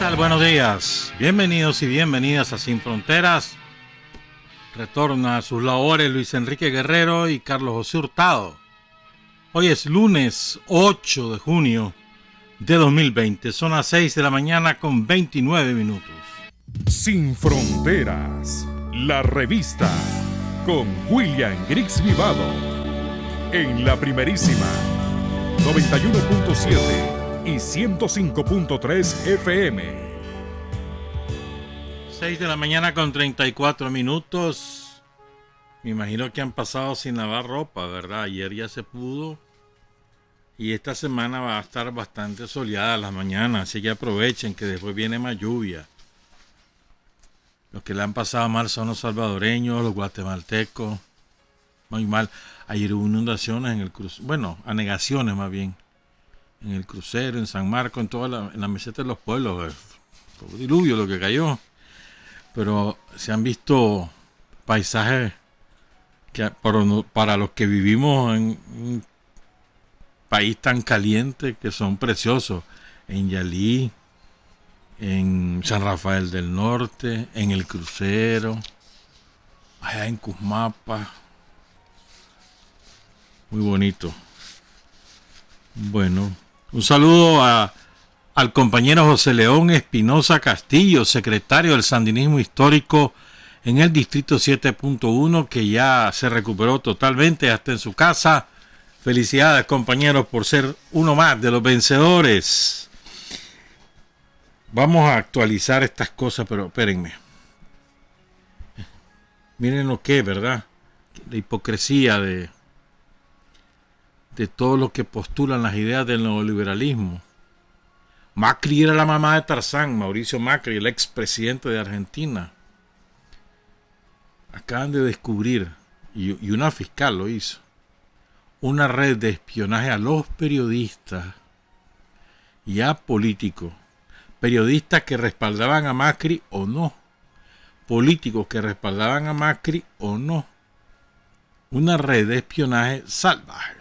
tal? Buenos días. Bienvenidos y bienvenidas a Sin Fronteras. Retorna a sus labores Luis Enrique Guerrero y Carlos José Hurtado. Hoy es lunes 8 de junio de 2020. Son las 6 de la mañana con 29 minutos. Sin Fronteras, la revista con William Griggs Vivado. En la primerísima 91.7 y 105.3 FM. 6 de la mañana con 34 minutos. Me imagino que han pasado sin lavar ropa, ¿verdad? Ayer ya se pudo. Y esta semana va a estar bastante soleada las mañanas. Así que aprovechen que después viene más lluvia. Los que le han pasado mal son los salvadoreños, los guatemaltecos. Muy mal. Ayer hubo inundaciones en el crucero. Bueno, anegaciones más bien. En el crucero, en San Marcos, en la meseta de los pueblos. Fue un diluvio lo que cayó. Pero se han visto paisajes que para los que vivimos en un país tan caliente que son preciosos. En Yalí, en San Rafael del Norte, en el crucero, allá en Cusmapa. Muy bonito. Bueno, un saludo al compañero José León Espinosa Castillo, secretario del Sandinismo Histórico en el Distrito 7.1, que ya se recuperó totalmente hasta en su casa. Felicidades, compañeros, por ser uno más de los vencedores. Vamos a actualizar estas cosas, pero espérenme. Miren lo que es, ¿verdad? La hipocresía de todo lo que postulan las ideas del neoliberalismo. Macri era la mamá de Tarzán, Mauricio Macri, el expresidente de Argentina. Acaban de descubrir, y una fiscal lo hizo, una red de espionaje a los periodistas y a políticos. Periodistas que respaldaban a Macri o no. Políticos que respaldaban a Macri o no. Una red de espionaje salvaje.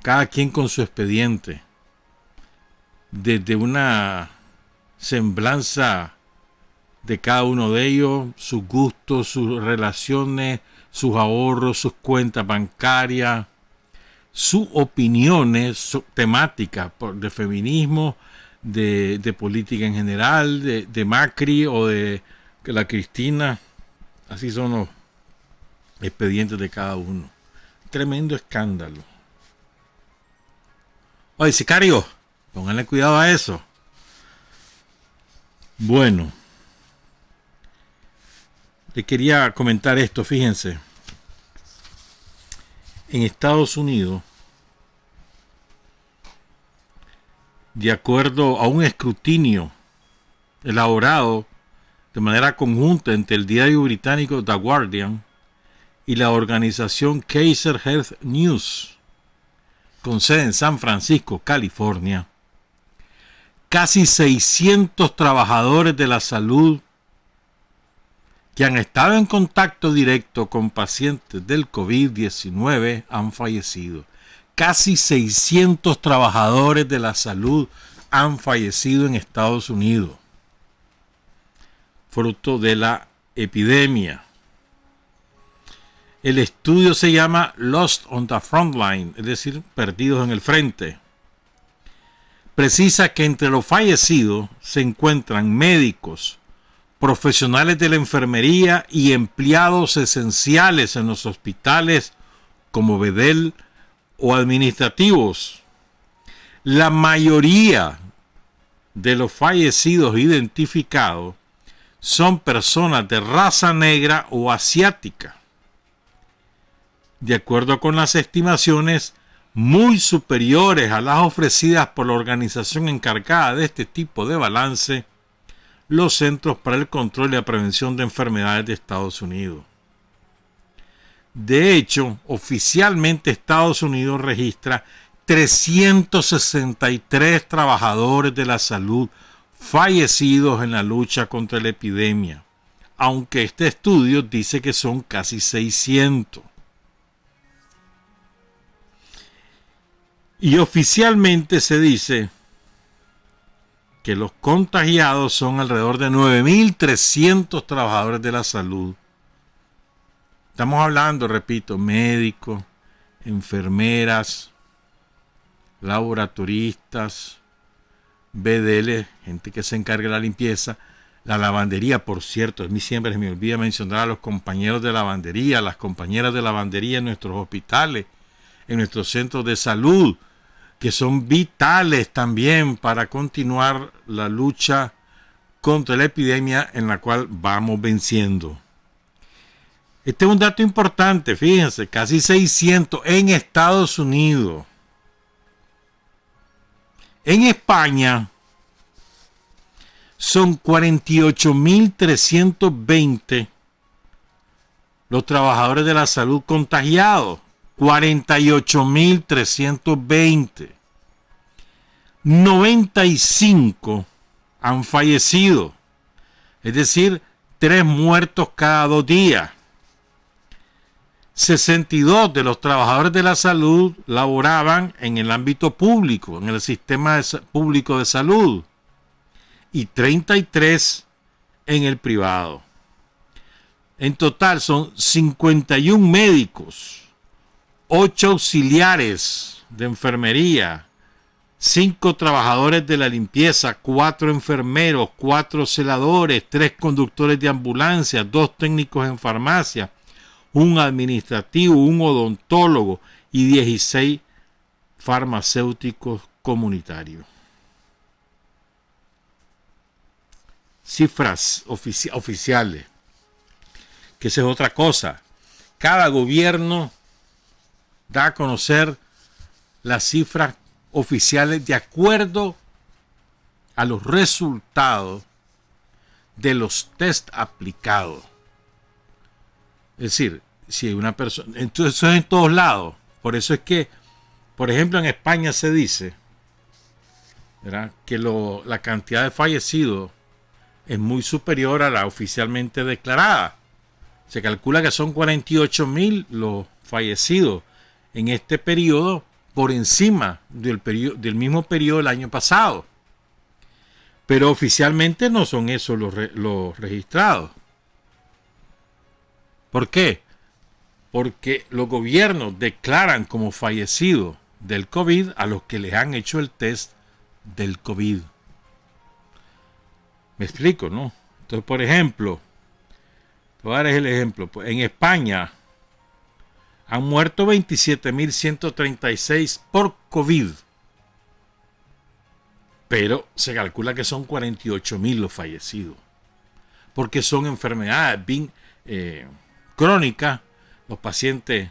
Cada quien con su expediente. Desde una semblanza de cada uno de ellos, sus gustos, sus relaciones, sus ahorros, sus cuentas bancarias, sus opiniones temáticas de feminismo, de política en general, de Macri o de la Cristina. Así son los expedientes de cada uno. Tremendo escándalo. Oye, sicario, pónganle cuidado a eso. Bueno, le quería comentar esto, fíjense. En Estados Unidos, de acuerdo a un escrutinio elaborado de manera conjunta entre el diario británico The Guardian y la organización Kaiser Health News, con sede en San Francisco, California, casi 600 trabajadores de la salud que han estado en contacto directo con pacientes del COVID-19 han fallecido. Casi 600 trabajadores de la salud han fallecido en Estados Unidos, fruto de la epidemia. El estudio se llama Lost on the Frontline, es decir, perdidos en el frente. Precisa que entre los fallecidos se encuentran médicos, profesionales de la enfermería y empleados esenciales en los hospitales como bedel o administrativos. La mayoría de los fallecidos identificados son personas de raza negra o asiática. De acuerdo con las estimaciones muy superiores a las ofrecidas por la organización encargada de este tipo de balance, los Centros para el Control y la Prevención de Enfermedades de Estados Unidos. De hecho, oficialmente Estados Unidos registra 363 trabajadores de la salud fallecidos en la lucha contra la epidemia, aunque este estudio dice que son casi 600. Y oficialmente se dice que los contagiados son alrededor de 9.300 trabajadores de la salud. Estamos hablando, repito, médicos, enfermeras, laboratoristas, BDL, gente que se encarga de la limpieza, la lavandería, por cierto, a mí siempre me olvida mencionar a los compañeros de lavandería, las compañeras de lavandería en nuestros hospitales, en nuestros centros de salud, que son vitales también para continuar la lucha contra la epidemia en la cual vamos venciendo. Este es un dato importante, fíjense, casi 600 en Estados Unidos. En España son 48.320 los trabajadores de la salud contagiados. 48.320. 95 han fallecido. Es decir, 3 muertos cada 2 días. 62 de los trabajadores de la salud laboraban en el ámbito público, en el sistema público de salud, y 33 en el privado. En total son 51 médicos, 8 auxiliares de enfermería, 5 trabajadores de la limpieza, 4 enfermeros, 4 celadores, 3 conductores de ambulancia, 2 técnicos en farmacia, un administrativo, un odontólogo y 16 farmacéuticos comunitarios. Cifras oficiales, que esa es otra cosa. Cada gobierno da a conocer las cifras oficiales de acuerdo a los resultados de los test aplicados. Es decir, si hay una persona, entonces eso es en todos lados. Por eso es que, por ejemplo, en España se dice, ¿verdad?, que la cantidad de fallecidos es muy superior a la oficialmente declarada. Se calcula que son 48.000 los fallecidos en este periodo, por encima del mismo periodo del año pasado. Pero oficialmente no son esos los registrados. ¿Por qué? Porque los gobiernos declaran como fallecidos del COVID a los que les han hecho el test del COVID. Me explico, ¿no? Entonces, por ejemplo, te voy a dar el ejemplo. En España han muerto 27.136 por COVID. Pero se calcula que son 48.000 los fallecidos. Porque son enfermedades bien crónicas. Los pacientes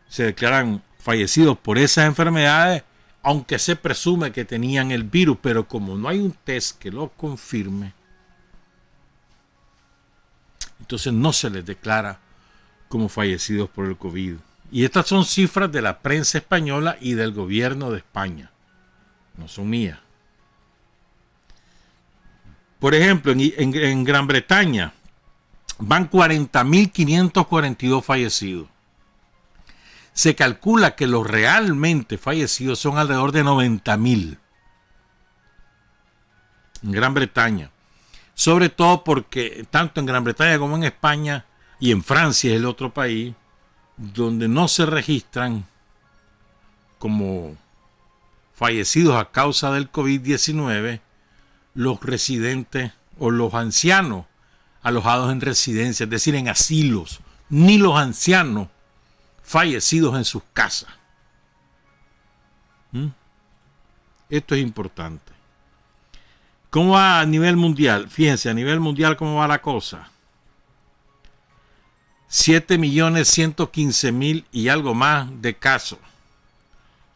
se declaran fallecidos por esas enfermedades, aunque se presume que tenían el virus, pero como no hay un test que lo confirme, entonces no se les declara como fallecidos por el COVID. Y estas son cifras de la prensa española y del gobierno de España, no son mías. Por ejemplo, en Gran Bretaña van 40.542 fallecidos. Se calcula que los realmente fallecidos son alrededor de 90.000 en Gran Bretaña. Sobre todo porque tanto en Gran Bretaña como en España y en Francia es el otro país donde no se registran como fallecidos a causa del COVID-19 los residentes o los ancianos alojados en residencias, es decir, en asilos, ni los ancianos fallecidos en sus casas. Esto es importante. ¿Cómo va a nivel mundial? Fíjense, a nivel mundial, ¿cómo va la cosa? 7.115.000 y algo más de casos.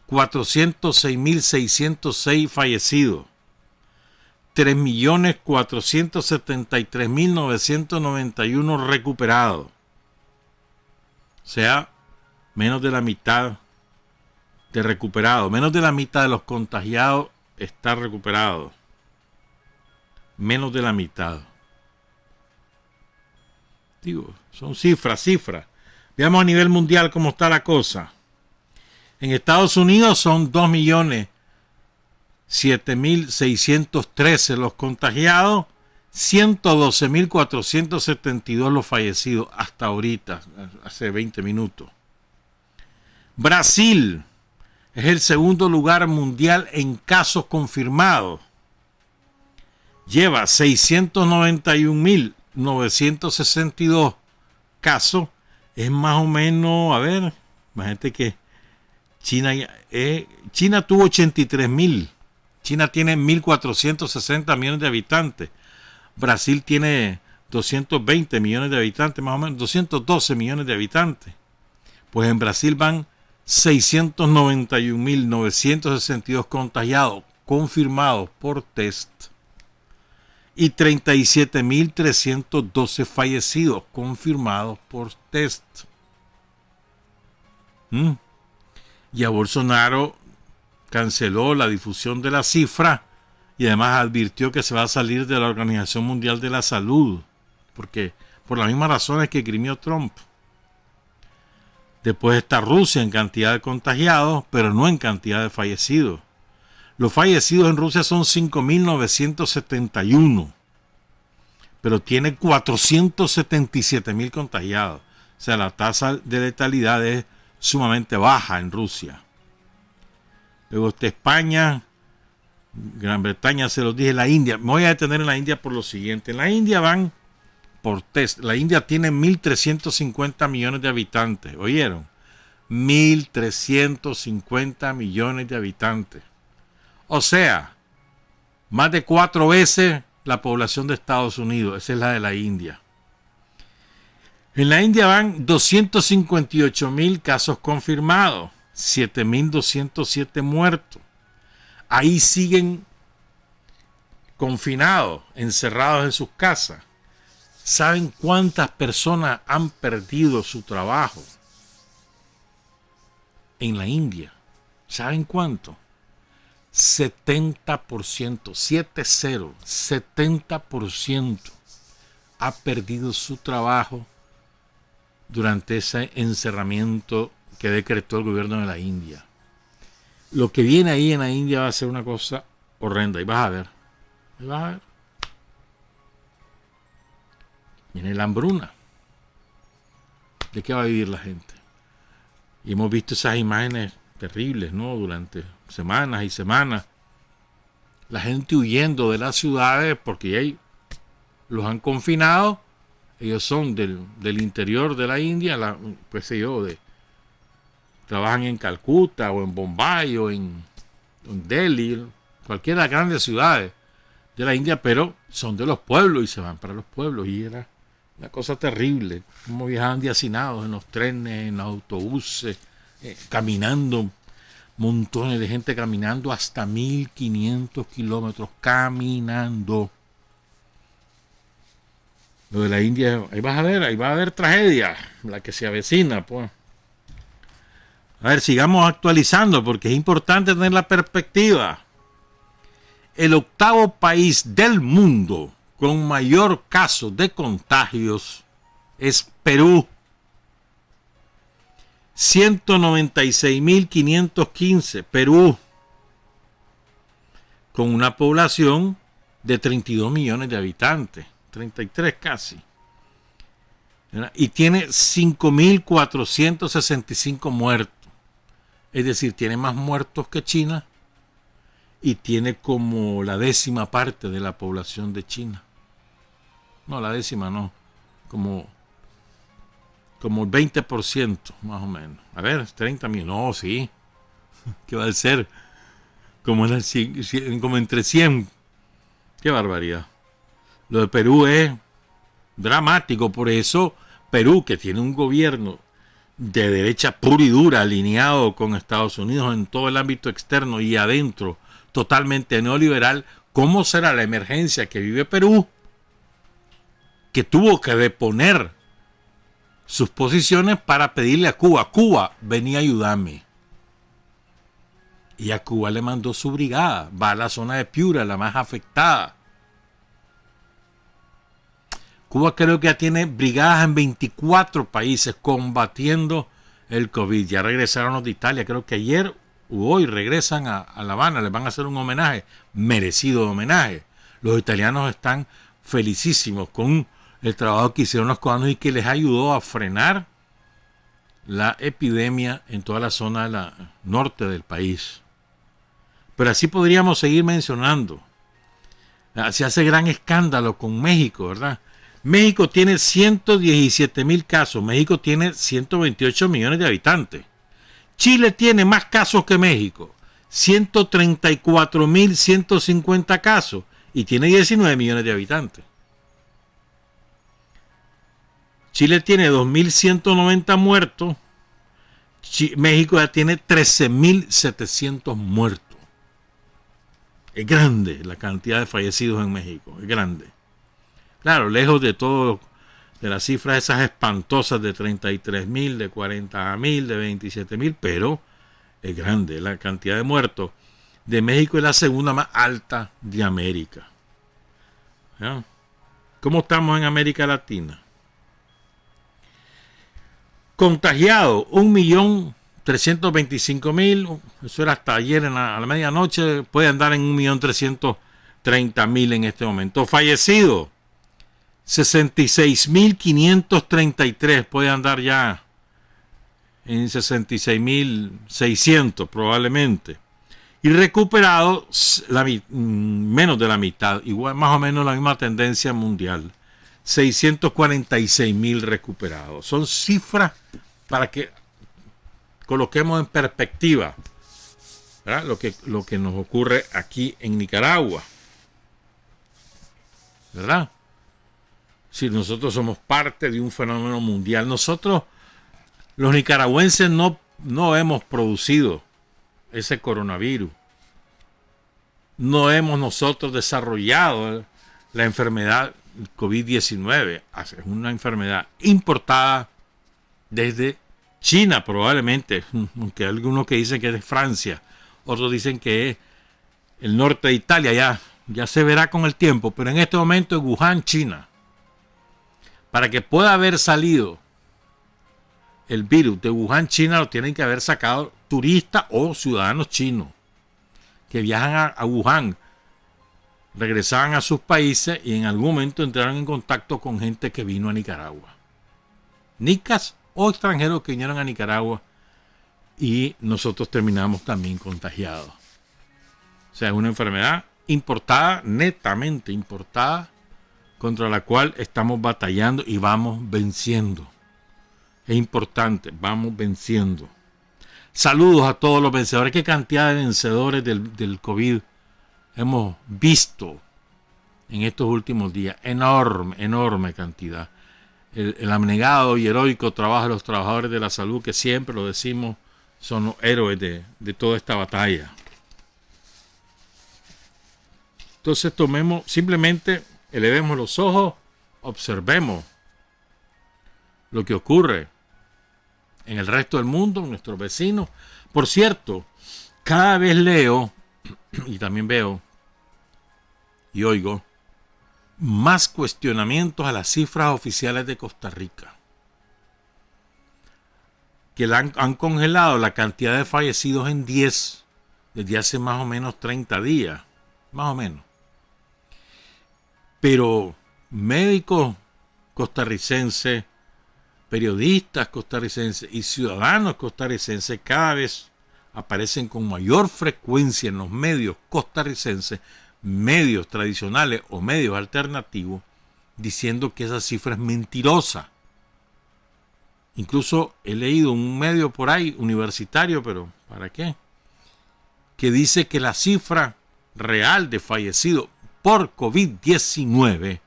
406.606 fallecidos. 3.473.991 recuperados. O sea, menos de la mitad de recuperados. Menos de la mitad de los contagiados está recuperado. Menos de la mitad. Digo, son cifras. Veamos a nivel mundial cómo está la cosa. En Estados Unidos son 2 millones 7.613 los contagiados, 112.472 los fallecidos hasta ahorita, hace 20 minutos. Brasil es el segundo lugar mundial en casos confirmados. Lleva 691.962 casos. Es más o menos, a ver, imagínate que China tuvo 83.000. China tiene 1.460 millones de habitantes. Brasil tiene 220 millones de habitantes, más o menos 212 millones de habitantes. Pues en Brasil van 691.962 contagiados confirmados por test y 37.312 fallecidos confirmados por test. Y a Bolsonaro canceló la difusión de la cifra y además advirtió que se va a salir de la Organización Mundial de la Salud, porque por las mismas razones que grimió Trump. Después está Rusia en cantidad de contagiados, pero no en cantidad de fallecidos. Los fallecidos en Rusia son 5.971, pero tiene 477.000 contagiados. O sea, la tasa de letalidad es sumamente baja en Rusia. Luego está España, Gran Bretaña, se los dije, la India. Me voy a detener en la India por lo siguiente. En la India van por test. La India tiene 1.350 millones de habitantes. ¿Oyeron? 1.350 millones de habitantes. O sea, más de 4 veces la población de Estados Unidos. Esa es la de la India. En la India van 258.000 casos confirmados, 7.207 muertos. Ahí siguen confinados, encerrados en sus casas. ¿Saben cuántas personas han perdido su trabajo en la India? ¿Saben cuánto? 70%, 70% ha perdido su trabajo durante ese encerramiento que decretó el gobierno de la India. Lo que viene ahí en la India va a ser una cosa horrenda. Y vas a ver. Viene la hambruna. ¿De qué va a vivir la gente? Y hemos visto esas imágenes terribles, ¿no? Durante semanas y semanas. La gente huyendo de las ciudades porque ahí los han confinado. Ellos son del interior de la India, trabajan en Calcuta o en Bombay o en Delhi, cualquiera de las grandes ciudades de la India, pero son de los pueblos y se van para los pueblos. Y era una cosa terrible, como viajaban de hacinados en los trenes, en los autobuses, caminando, montones de gente caminando hasta 1.500 kilómetros, caminando. Lo de la India, ahí va a haber tragedia, la que se avecina, pues. A ver, sigamos actualizando porque es importante tener la perspectiva. El 8º país del mundo con mayor caso de contagios es Perú. 196.515, Perú, con una población de 32 millones de habitantes. 33 casi, ¿verdad? Y tiene 5.465 muertos, es decir, tiene más muertos que China y tiene como la 10ª parte de la población de China. No, la 10ª no, como el 20% más o menos. A ver, 30 millones, no, sí, ¿qué va a ser? Como entre 100, qué barbaridad. Lo de Perú es dramático, por eso Perú, que tiene un gobierno de derecha pura y dura, alineado con Estados Unidos en todo el ámbito externo y adentro, totalmente neoliberal, ¿cómo será la emergencia que vive Perú? Que tuvo que deponer sus posiciones para pedirle a Cuba, vení a ayudarme. Y a Cuba le mandó su brigada, va a la zona de Piura, la más afectada. Cuba creo que ya tiene brigadas en 24 países combatiendo el COVID. Ya regresaron los de Italia, creo que ayer hoy regresan a La Habana, les van a hacer un homenaje, merecido homenaje. Los italianos están felicísimos con el trabajo que hicieron los cubanos y que les ayudó a frenar la epidemia en toda la zona norte del país. Pero así podríamos seguir mencionando. Se hace gran escándalo con México, ¿verdad? México tiene 117,000 casos. México tiene 128 millones de habitantes. Chile tiene más casos que México. 134,150 casos. Y tiene 19 millones de habitantes. Chile tiene 2,190 muertos. México ya tiene 13,700 muertos. Es grande la cantidad de fallecidos en México. Es grande. Claro, lejos de todo, de las cifras esas espantosas de 33,000, de 40,000, de 27,000, pero es grande la cantidad de muertos. De México es la segunda más alta de América. ¿Ya? ¿Cómo estamos en América Latina? Contagiados, 1,325,000. Eso era hasta ayer a la medianoche. Puede andar en 1,330,000 en este momento. Fallecidos, 66,533. Puede andar ya en 66,600 probablemente. Y recuperados, menos de la mitad. Igual, más o menos la misma tendencia mundial. 646,000 recuperados. Son cifras para que coloquemos en perspectiva, ¿verdad? Lo que nos ocurre aquí en Nicaragua, ¿verdad? Si nosotros somos parte de un fenómeno mundial, nosotros los nicaragüenses no hemos producido ese coronavirus, no hemos nosotros desarrollado la enfermedad COVID-19. Es una enfermedad importada desde China probablemente, aunque hay algunos que dicen que es de Francia, otros dicen que es el norte de Italia, ya se verá con el tiempo, pero en este momento es Wuhan, China. Para que pueda haber salido el virus de Wuhan, China, lo tienen que haber sacado turistas o ciudadanos chinos que viajan a Wuhan, regresaban a sus países y en algún momento entraron en contacto con gente que vino a Nicaragua. Nicas o extranjeros que vinieron a Nicaragua y nosotros terminamos también contagiados. O sea, es una enfermedad importada, netamente importada, contra la cual estamos batallando y vamos venciendo. Es importante, vamos venciendo. Saludos a todos los vencedores. ¿Qué cantidad de vencedores del COVID hemos visto en estos últimos días? Enorme cantidad. El abnegado y heroico trabajo de los trabajadores de la salud, que siempre lo decimos, son los héroes de toda esta batalla. Entonces simplemente elevemos los ojos, observemos lo que ocurre en el resto del mundo, en nuestros vecinos. Por cierto, cada vez leo y también veo y oigo más cuestionamientos a las cifras oficiales de Costa Rica, que han congelado la cantidad de fallecidos en 10 desde hace más o menos 30 días, más o menos. Pero médicos costarricenses, periodistas costarricenses y ciudadanos costarricenses cada vez aparecen con mayor frecuencia en los medios costarricenses, medios tradicionales o medios alternativos, diciendo que esa cifra es mentirosa. Incluso he leído un medio por ahí, universitario, pero ¿para qué?, que dice que la cifra real de fallecidos por COVID-19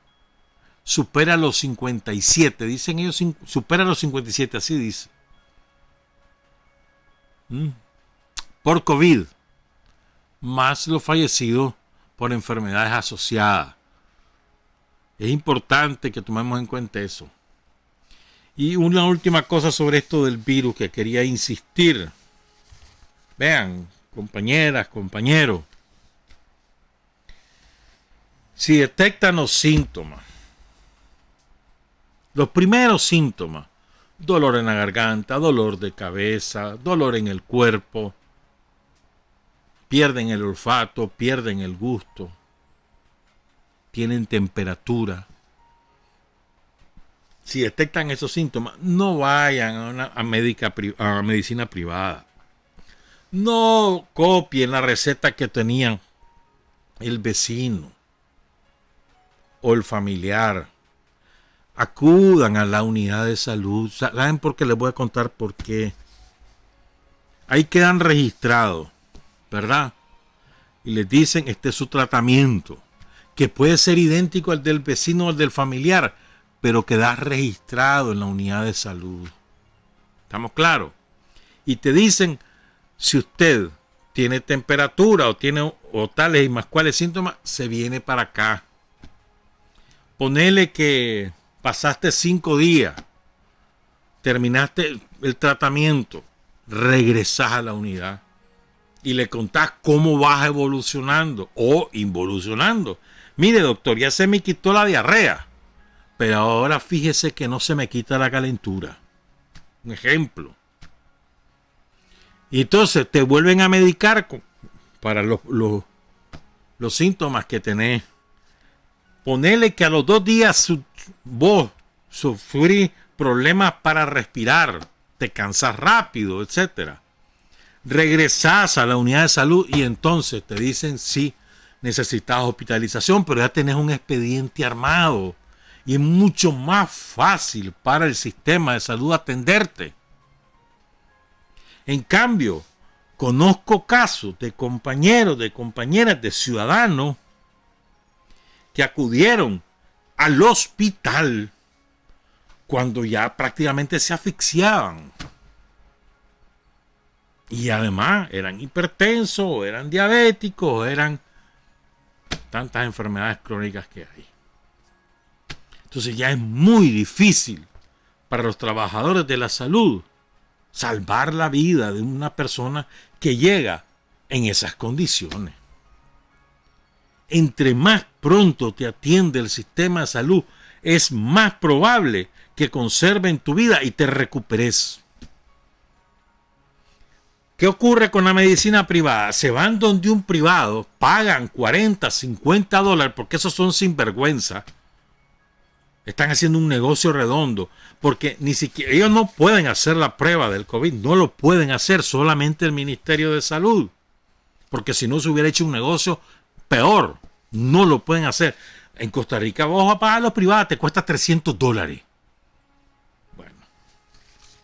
supera los 57. Dicen ellos, supera los 57, así dice. Por COVID, más los fallecidos por enfermedades asociadas. Es importante que tomemos en cuenta eso. Y una última cosa sobre esto del virus que quería insistir. Vean, compañeras, compañeros, si detectan los síntomas, los primeros síntomas, dolor en la garganta, dolor de cabeza, dolor en el cuerpo, pierden el olfato, pierden el gusto, tienen temperatura. Si detectan esos síntomas, no vayan a medicina privada. No copien la receta que tenían el vecino o el familiar. Acudan a la unidad de salud. ¿Saben por qué? Les voy a contar por qué. Ahí quedan registrados, ¿verdad? Y les dicen, este es su tratamiento, que puede ser idéntico al del vecino o al del familiar, pero queda registrado en la unidad de salud. ¿Estamos claros? Y te dicen, si usted tiene temperatura o tales y más cuales síntomas, se viene para acá. Ponele que pasaste 5 días, terminaste el tratamiento, regresás a la unidad y le contás cómo vas evolucionando o involucionando. Mire, doctor, ya se me quitó la diarrea, pero ahora fíjese que no se me quita la calentura. Un ejemplo. Y entonces te vuelven a medicar para los síntomas que tenés. Ponele que a los 2 días vos sufrís problemas para respirar, te cansás rápido, etc. Regresás a la unidad de salud y entonces te dicen, sí, necesitas hospitalización, pero ya tenés un expediente armado y es mucho más fácil para el sistema de salud atenderte. En cambio, conozco casos de compañeros, de compañeras, de ciudadanos que acudieron al hospital cuando ya prácticamente se asfixiaban. Y además eran hipertensos, eran diabéticos, eran tantas enfermedades crónicas que hay. Entonces ya es muy difícil para los trabajadores de la salud salvar la vida de una persona que llega en esas condiciones. Entre más pronto te atiende el sistema de salud, es más probable que conserven tu vida y te recuperes. ¿Qué ocurre con la medicina privada? Se van donde un privado, pagan 40, 50 dólares, porque esos son sinvergüenza. Están haciendo un negocio redondo, porque ni siquiera ellos no pueden hacer la prueba del COVID, no lo pueden hacer, solamente el Ministerio de Salud, porque si no se hubiera hecho un negocio peor, no lo pueden hacer. En Costa Rica vos vas a pagar a los privados, te cuesta 300 dólares. Bueno,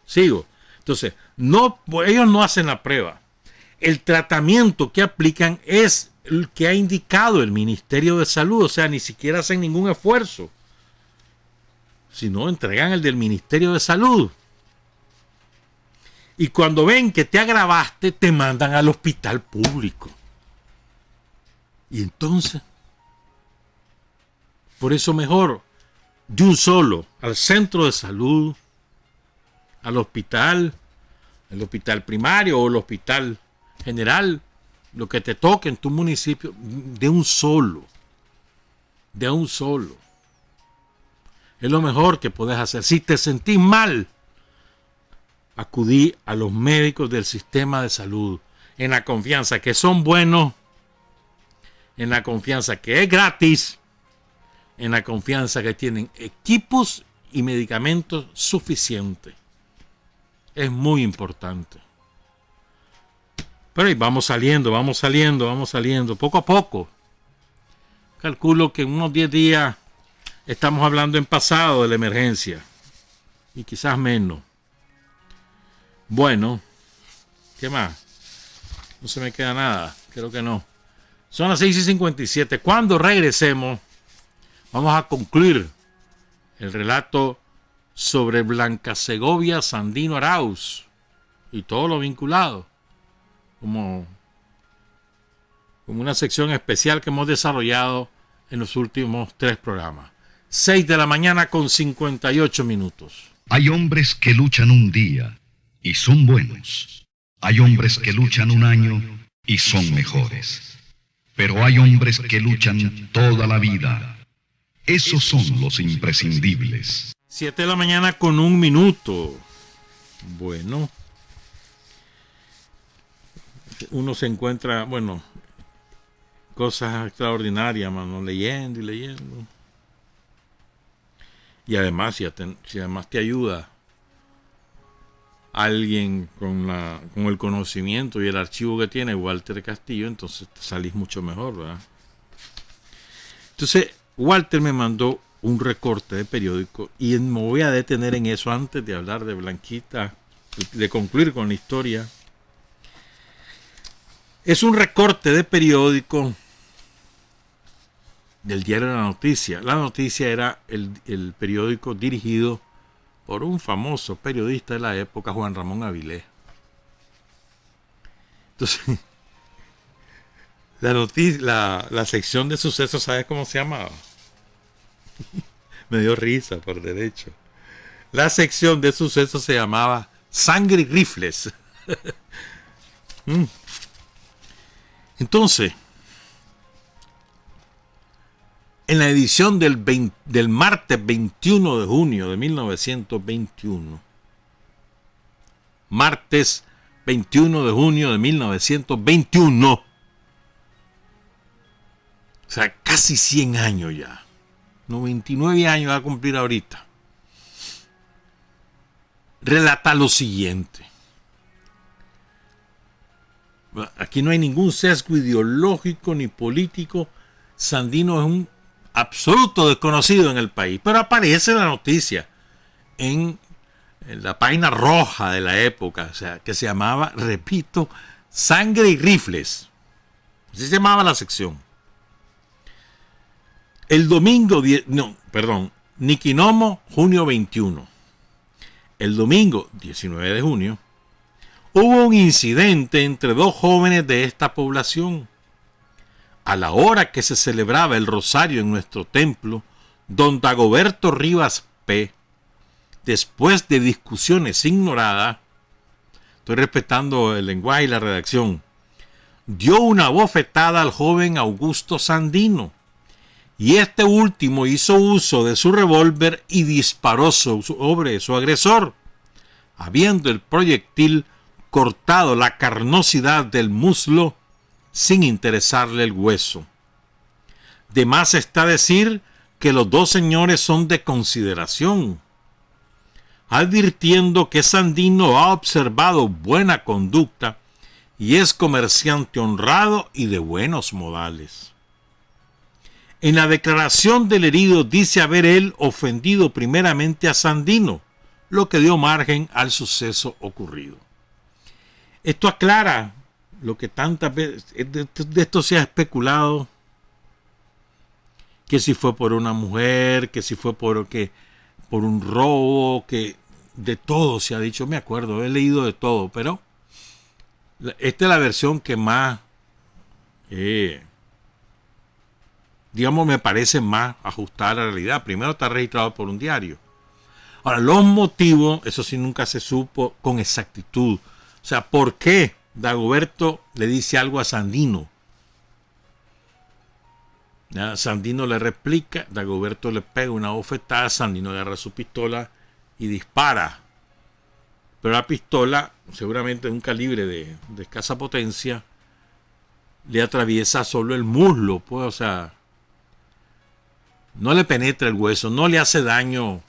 sigo. Entonces, ellos no hacen la prueba. El tratamiento que aplican es el que ha indicado el Ministerio de Salud, o sea, ni siquiera hacen ningún esfuerzo, sino entregan el del Ministerio de Salud. Y cuando ven que te agravaste, te mandan al hospital público. Y entonces, por eso mejor de un solo, al centro de salud, al hospital, el hospital primario o el hospital general, lo que te toque en tu municipio, de un solo. De un solo. Es lo mejor que puedes hacer. Si te sentís mal, acudí a los médicos del sistema de salud en la confianza que son buenos, en la confianza que es gratis, en la confianza que tienen equipos y medicamentos suficientes. Es muy importante. Pero ahí vamos saliendo, poco a poco. Calculo que en unos 10 días estamos hablando en pasado de la emergencia. Y quizás menos. Bueno, ¿qué más? No se me queda nada, creo que no. Son las 6:57. Cuando regresemos, vamos a concluir el relato sobre Blanca Segovia Sandino Arauz y todo lo vinculado, como una sección especial que hemos desarrollado en los últimos 3 programas. 6:58 a.m. Hay hombres que luchan un día y son buenos. Hay hombres que luchan un año y son mejores. Pero hay hombres que luchan toda la vida. Esos son los imprescindibles. 7:01 a.m. Bueno. uno se encuentra, bueno, cosas extraordinarias, mano, leyendo y leyendo. Y además, si además te ayuda alguien con el conocimiento y el archivo que tiene Walter Castillo, entonces te salís mucho mejor, ¿verdad? Entonces, Walter me mandó un recorte de periódico y me voy a detener en eso antes de hablar de Blanquita, de concluir con la historia. Es un recorte de periódico del diario La Noticia. La Noticia era el periódico dirigido por un famoso periodista de la época, Juan Ramón Avilés. Entonces, la sección de sucesos, ¿sabes cómo se llamaba? Me dio risa, por derecho. La sección de sucesos se llamaba Sangre y Rifles. Entonces, en la edición del martes 21 de junio de 1921, martes 21 de junio de 1921, o sea, casi 100 años ya, 99 años va a cumplir ahorita, relata lo siguiente. Aquí no hay ningún sesgo ideológico ni político. Sandino es un absoluto desconocido en el país, pero aparece la noticia en la página roja de la época, o sea, que se llamaba, repito, Sangre y Rifles. Así se llamaba la sección. El domingo, Niquinomo, junio 21. El domingo 19 de junio hubo un incidente entre dos jóvenes de esta población. A la hora que se celebraba el rosario en nuestro templo, don Dagoberto Rivas P., después de discusiones ignoradas, estoy respetando el lenguaje y la redacción, dio una bofetada al joven Augusto Sandino, y este último hizo uso de su revólver y disparó sobre su agresor, habiendo el proyectil cortado la carnosidad del muslo sin interesarle el hueso. De más está decir que los dos señores son de consideración, advirtiendo que Sandino ha observado buena conducta y es comerciante honrado y de buenos modales. En la declaración del herido dice haber él ofendido primeramente a Sandino, lo que dio margen al suceso ocurrido. Esto aclara lo que tantas veces de esto se ha especulado, que si fue por una mujer, que si fue por un robo, que de todo se ha dicho. Me acuerdo, he leído de todo, pero esta es la versión que más me parece más ajustada a la realidad. Primero, está registrado por un diario. Ahora, los motivos, eso sí nunca se supo con exactitud. O sea, ¿por qué Dagoberto le dice algo a Sandino? Sandino le replica, Dagoberto le pega una bofetada, Sandino agarra su pistola y dispara. Pero la pistola, seguramente de un calibre de escasa potencia, le atraviesa solo el muslo, pues, o sea, no le penetra el hueso, no le hace daño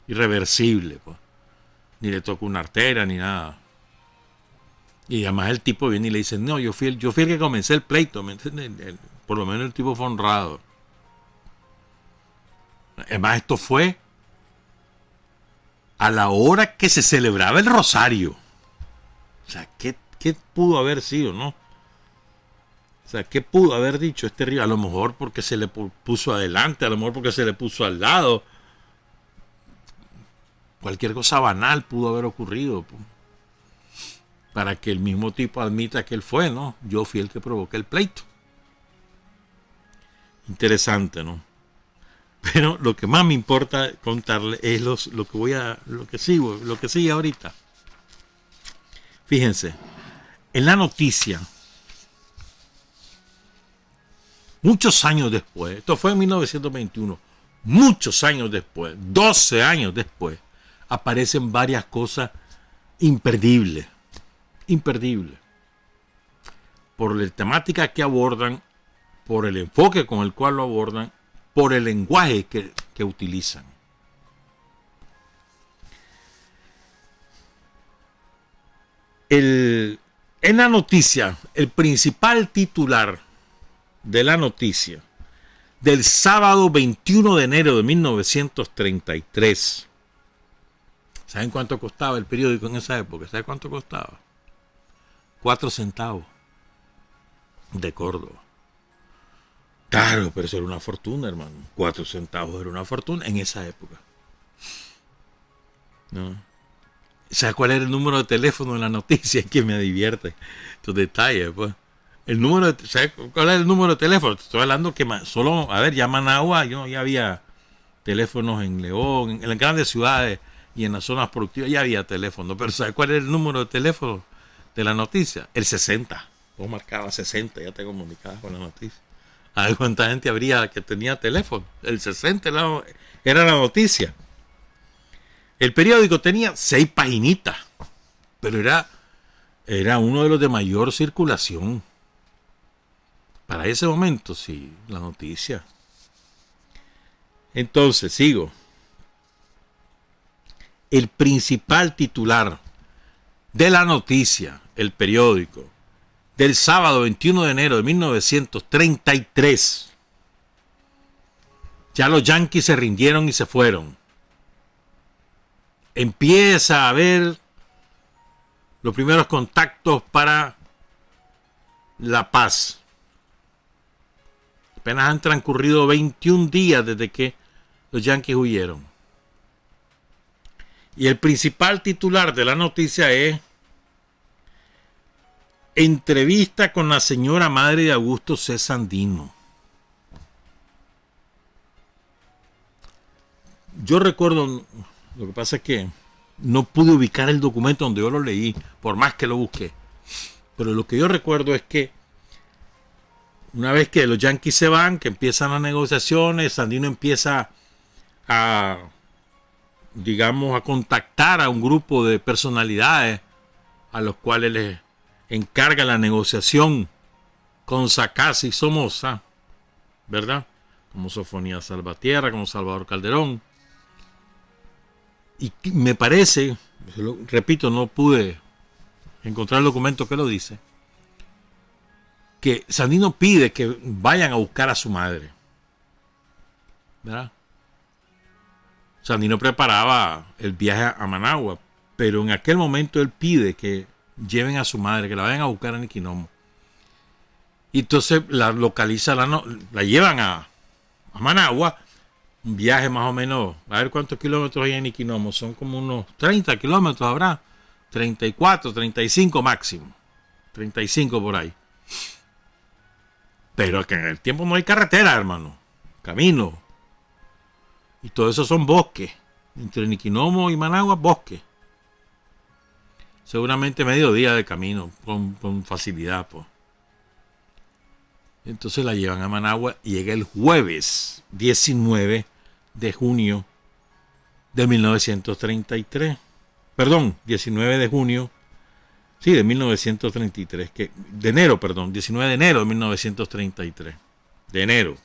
irreversible, pues, ni le toca una arteria ni nada. Y además el tipo viene y le dice, no, yo fui el que comencé el pleito, ¿me entiendes? Por lo menos el tipo fue honrado. Además, esto fue a la hora que se celebraba el rosario. O sea, ¿qué pudo haber sido, no? O sea, ¿qué pudo haber dicho este río? A lo mejor porque se le puso adelante, a lo mejor porque se le puso al lado. Cualquier cosa banal pudo haber ocurrido, pues, para que el mismo tipo admita que él fue, ¿no? Yo fui el que provoqué el pleito. Interesante, ¿no? Pero lo que más me importa contarle es lo que sigue ahorita. Fíjense, en la noticia, muchos años después, esto fue en 1921, muchos años después, 12 años después, aparecen varias cosas imperdibles. por la temática que abordan, por el enfoque con el cual lo abordan, por el lenguaje que utilizan. En la noticia, el principal titular de la noticia del sábado 21 de enero de 1933. ¿Saben cuánto costaba el periódico en esa época? ¿Saben cuánto costaba? 4 centavos de Córdoba. Claro, pero eso era una fortuna, hermano. 4 centavos era una fortuna en esa época. ¿No? ¿Sabes cuál era el número de teléfono de la noticia? Es que me divierte estos detalles, pues. ¿Sabes cuál es el número de teléfono? Estoy hablando que solo, a ver, ya Managua, ya había teléfonos en León, en las grandes ciudades y en las zonas productivas ya había teléfono. Pero ¿sabes cuál es el número de teléfono de la noticia? El 60. Vos marcabas 60, ya te comunicabas con la noticia. A ver cuánta gente habría que tenía teléfono. El 60 era la noticia. El periódico tenía 6 paginitas, pero era uno de los de mayor circulación. Para ese momento, sí, la noticia. Entonces, sigo. El principal titular de la noticia, el periódico, del sábado 21 de enero de 1933. Ya los yanquis se rindieron y se fueron. Empieza a haber los primeros contactos para la paz. Apenas han transcurrido 21 días desde que los yanquis huyeron. Y el principal titular de la noticia es: entrevista con la señora madre de Augusto C. Sandino. Yo recuerdo, lo que pasa es que no pude ubicar el documento donde yo lo leí, por más que lo busqué. Pero lo que yo recuerdo es que una vez que los yanquis se van, que empiezan las negociaciones, Sandino empieza a contactar a un grupo de personalidades a los cuales les encarga la negociación con Sacasi y Somoza, ¿verdad? Como Sofonías Salvatierra, como Salvador Calderón. Y me parece, repito, no pude encontrar el documento que lo dice, que Sandino pide que vayan a buscar a su madre, ¿verdad? Sandino preparaba el viaje a Managua, pero en aquel momento él pide que lleven a su madre, que la vayan a buscar a Niquinomo. Y entonces la localiza, la llevan a Managua, un viaje más o menos, a ver cuántos kilómetros hay en Niquinomo, son como unos 30 kilómetros habrá, 34, 35 máximo, 35 por ahí. Pero que en el tiempo no hay carretera, hermano, camino. Y todo eso son bosques. Entre Niquinomo y Managua, bosques. Seguramente medio día de camino, con facilidad, pues. Entonces la llevan a Managua y llega el jueves 19 de junio de 1933. Perdón, 19 de junio. Sí, de 1933. 19 de enero de 1933. De enero.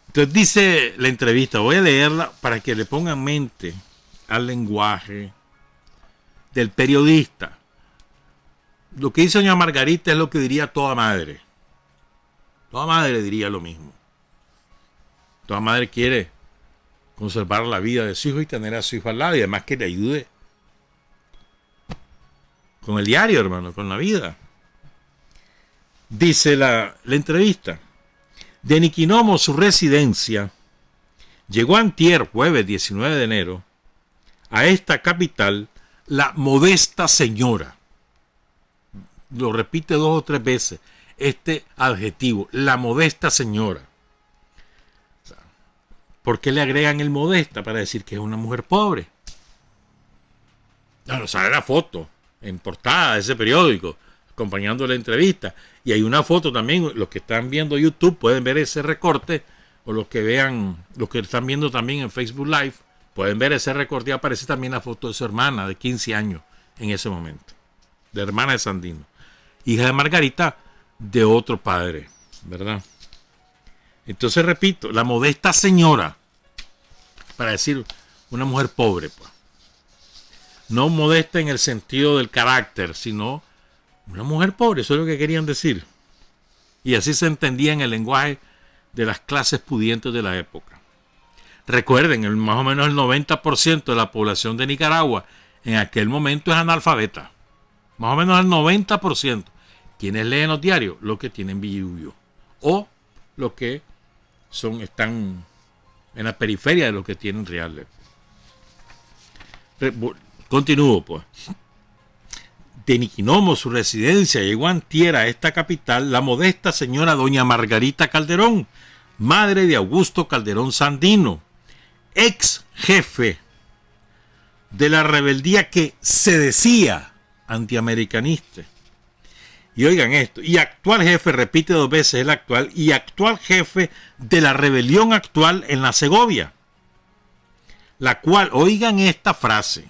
Entonces dice la entrevista, voy a leerla para que le pongan mente al lenguaje del periodista. Lo que dice doña Margarita es lo que diría toda madre. Toda madre diría lo mismo. Toda madre quiere conservar la vida de su hijo y tener a su hijo al lado y además que le ayude con el diario, hermano, con la vida. Dice la entrevista. De Niquinomo, su residencia, llegó antier, jueves 19 de enero, a esta capital, la modesta señora. Lo repite 2 o 3 veces, este adjetivo, la modesta señora. ¿Por qué le agregan el modesta? Para decir que es una mujer pobre. Claro, sale la foto en portada de ese periódico, acompañando la entrevista. Y hay una foto también, los que están viendo YouTube pueden ver ese recorte, o los que están viendo también en Facebook Live, pueden ver ese recorte y aparece también la foto de su hermana de 15 años en ese momento, de hermana de Sandino. hija de Margarita de otro padre, ¿verdad? Entonces repito, la modesta señora, para decir una mujer pobre, pues, no modesta en el sentido del carácter, sino una mujer pobre, eso es lo que querían decir. Y así se entendía en el lenguaje de las clases pudientes de la época. Recuerden, más o menos el 90% de la población de Nicaragua en aquel momento es analfabeta. Más o menos el 90%. Quienes leen los diarios, los que tienen billuyo. O los que están en la periferia de los que tienen reales. Continúo, pues. De Niquinomo, su residencia, llegó antier a esta capital la modesta señora doña Margarita Calderón, madre de Augusto Calderón Sandino, ex jefe de la rebeldía que se decía antiamericanista. Y oigan esto, y actual jefe, repite 2 veces el actual, y actual jefe de la rebelión actual en la Segovia, la cual, oigan esta frase,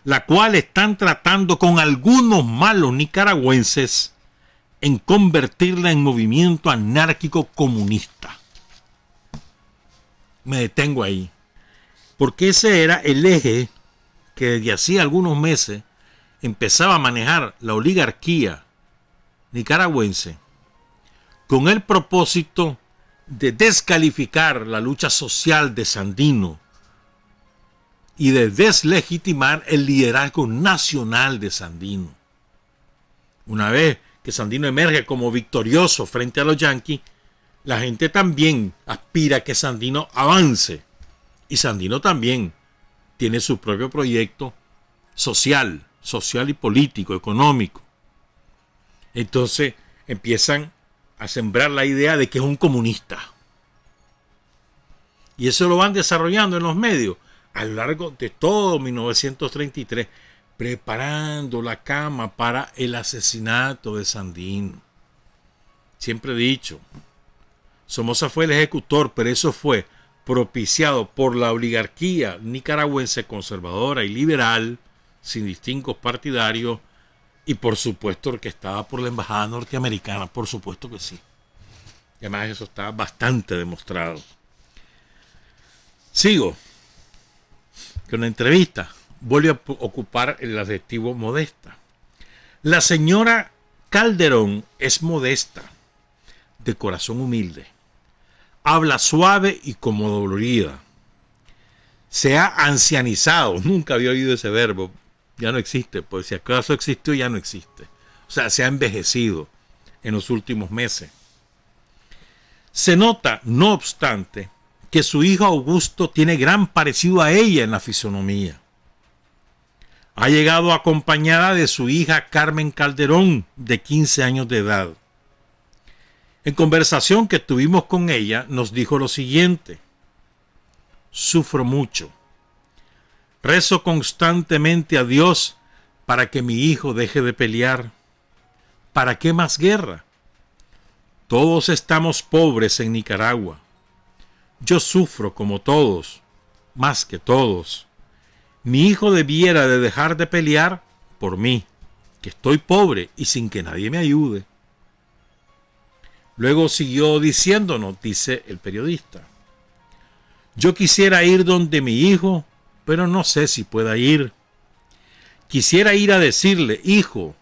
la cual están tratando con algunos malos nicaragüenses en convertirla en movimiento anárquico comunista. Me detengo ahí, porque ese era el eje que desde hacía algunos meses empezaba a manejar la oligarquía nicaragüense con el propósito de descalificar la lucha social de Sandino y de deslegitimar el liderazgo nacional de Sandino. Una vez que Sandino emerge como victorioso frente a los yanquis, la gente también aspira a que Sandino avance. Y Sandino también tiene su propio proyecto social y político, económico. Entonces empiezan a sembrar la idea de que es un comunista. Y eso lo van desarrollando en los medios a lo largo de todo 1933, preparando la cama para el asesinato de Sandino. Siempre he dicho, Somoza fue el ejecutor, pero eso fue propiciado por la oligarquía nicaragüense conservadora y liberal, sin distingos partidarios, y por supuesto orquestada por la embajada norteamericana, por supuesto que sí. Y además eso está bastante demostrado. Sigo con la entrevista. Vuelve a ocupar el adjetivo modesta. La señora Calderón es modesta, de corazón humilde. Habla suave y como dolorida. Se ha ancianizado. Nunca había oído ese verbo. Ya no existe. Pues si acaso existió, ya no existe. O sea, se ha envejecido en los últimos meses. Se nota, no obstante, que su hijo Augusto tiene gran parecido a ella en la fisonomía. Ha llegado acompañada de su hija Carmen Calderón, de 15 años de edad. En conversación que tuvimos con ella, nos dijo lo siguiente: sufro mucho. Rezo constantemente a Dios para que mi hijo deje de pelear. ¿Para qué más guerra? Todos estamos pobres en Nicaragua. Yo sufro como todos, más que todos. Mi hijo debiera de dejar de pelear por mí, que estoy pobre y sin que nadie me ayude. Luego siguió diciéndonos, dice el periodista: yo quisiera ir donde mi hijo, pero no sé si pueda ir. Quisiera ir a decirle: hijo,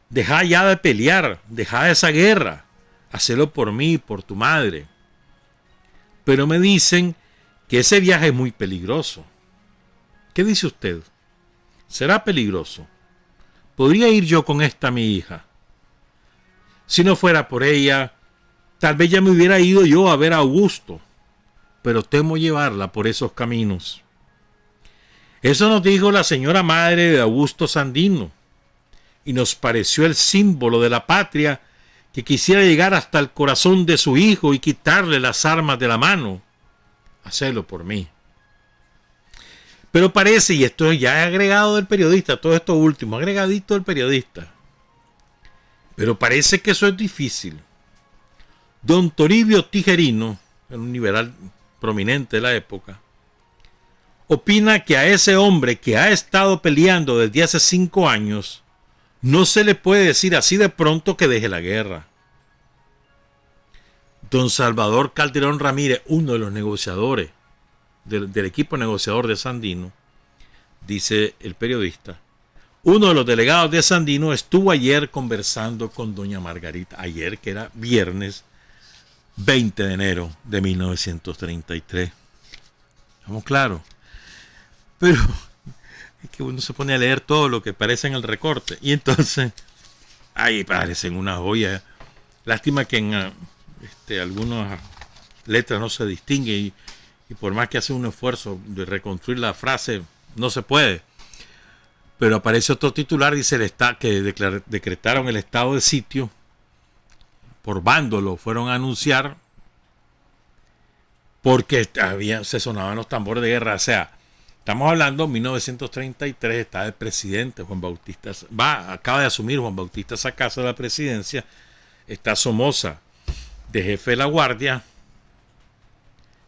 deja ya de pelear, deja esa guerra, hacelo por mí, por tu madre. Pero me dicen que ese viaje es muy peligroso. ¿Qué dice usted? ¿Será peligroso? ¿Podría ir yo con esta mi hija? Si no fuera por ella, tal vez ya me hubiera ido yo a ver a Augusto, pero temo llevarla por esos caminos. Eso nos dijo la señora madre de Augusto Sandino, y nos pareció el símbolo de la patria que quisiera llegar hasta el corazón de su hijo y quitarle las armas de la mano. Hacelo por mí. Pero parece, y esto ya es agregado del periodista, todo esto último, agregadito del periodista, pero parece que eso es difícil. Don Toribio Tijerino, un liberal prominente de la época, opina que a ese hombre que ha estado peleando desde hace 5 años No se le puede decir así de pronto que deje la guerra. Don Salvador Calderón Ramírez, uno de los negociadores del equipo negociador de Sandino, dice el periodista, uno de los delegados de Sandino estuvo ayer conversando con doña Margarita, ayer que era viernes 20 de enero de 1933. ¿Estamos claros? Pero es que uno se pone a leer todo lo que aparece en el recorte y entonces ahí parecen una joya. Lástima que en algunas letras no se distingue y por más que hace un esfuerzo de reconstruir la frase no se puede. Pero aparece otro titular, dice que decretaron el estado de sitio por bando, lo fueron a anunciar porque se sonaban los tambores de guerra. O sea, estamos hablando de 1933, está el presidente Juan Bautista, acaba de asumir Juan Bautista Sacasa la presidencia, está Somoza de jefe de la guardia,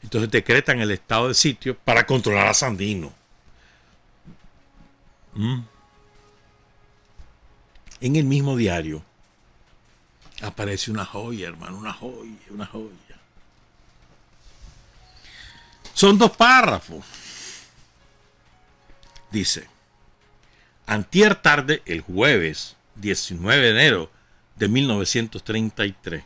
entonces decretan el estado de sitio para controlar a Sandino. En el mismo diario aparece una joya, hermano, una joya. Son 2 párrafos. Dice, antier tarde, el jueves 19 de enero de 1933,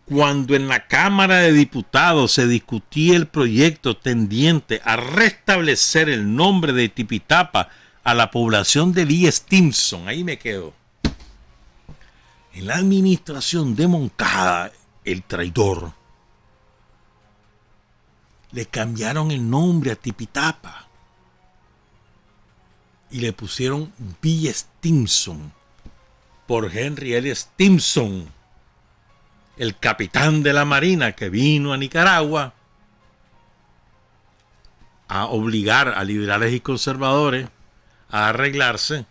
cuando en la Cámara de Diputados se discutía el proyecto tendiente a restablecer el nombre de Tipitapa a la población de Lee Stimson, ahí me quedo. En la administración de Moncada, el traidor, le cambiaron el nombre a Tipitapa y le pusieron Villa Stimson por Henry L. Stimson, el capitán de la Marina que vino a Nicaragua a obligar a liberales y conservadores a arreglarse,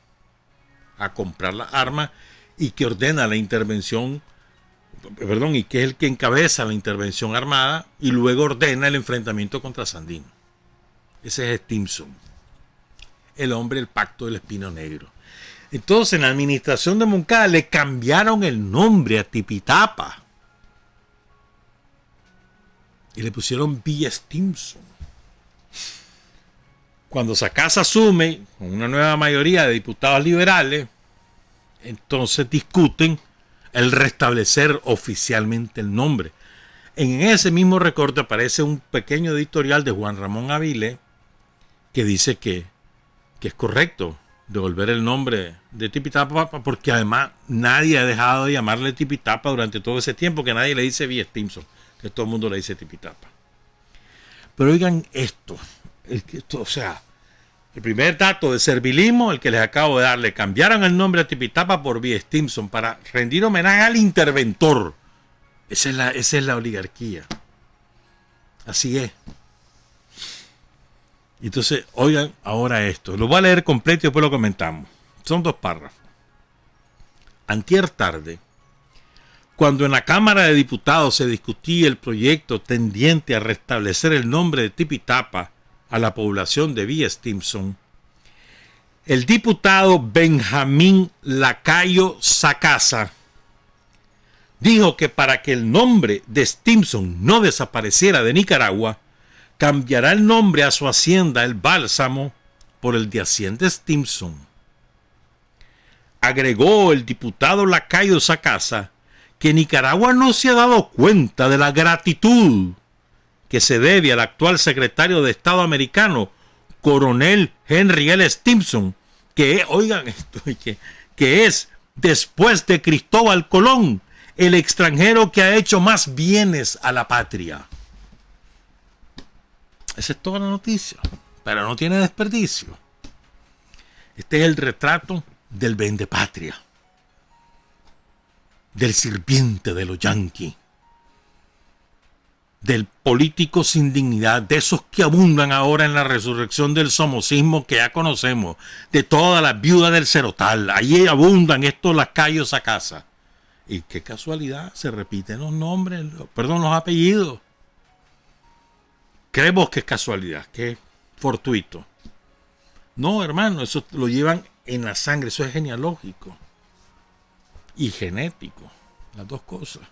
a comprar las armas y que ordena la intervención, y que es el que encabeza la intervención armada y luego ordena el enfrentamiento contra Sandino. Ese es Stimson, el hombre del pacto del Espino Negro. Entonces en la administración de Moncada le cambiaron el nombre a Tipitapa y le pusieron Villa Stimson. Cuando Sacasa asume con una nueva mayoría de diputados liberales, entonces discuten el restablecer oficialmente el nombre. En ese mismo recorte aparece un pequeño editorial de Juan Ramón Avilés que dice que es correcto devolver el nombre de Tipitapa porque además nadie ha dejado de llamarle Tipitapa durante todo ese tiempo, que nadie le dice Villa Stimson, que todo el mundo le dice Tipitapa. Pero oigan esto, o sea, el primer dato de servilismo, el que les acabo de dar, le cambiaron el nombre a Tipitapa por Villa Stimson para rendir homenaje al interventor. Esa es la oligarquía. Así es. Entonces, oigan ahora esto. Lo voy a leer completo y después lo comentamos. Son 2 párrafos. Antier tarde, cuando en la Cámara de Diputados se discutía el proyecto tendiente a restablecer el nombre de Tipitapa a la población de Villa Stimson, el diputado Benjamín Lacayo Sacasa dijo que para que el nombre de Stimson no desapareciera de Nicaragua, cambiará el nombre a su hacienda El Bálsamo por el de Hacienda Stimson. Agregó el diputado Lacayo Sacasa que Nicaragua no se ha dado cuenta de la gratitud que se debe al actual secretario de Estado americano, coronel Henry L. Stimson, que, oigan esto, que es, después de Cristóbal Colón, el extranjero que ha hecho más bienes a la patria. Esa es toda la noticia, pero no tiene desperdicio. Este es el retrato del vendepatria, del sirviente de los yanquis, del político sin dignidad, de esos que abundan ahora en la resurrección del somocismo que ya conocemos, de todas las viudas del Cerotal. Allí abundan estos lacayos Sacasa. Y qué casualidad, se repiten los nombres, los apellidos. Creemos que es casualidad, que es fortuito. No, hermano, eso lo llevan en la sangre, eso es genealógico y genético, las dos cosas.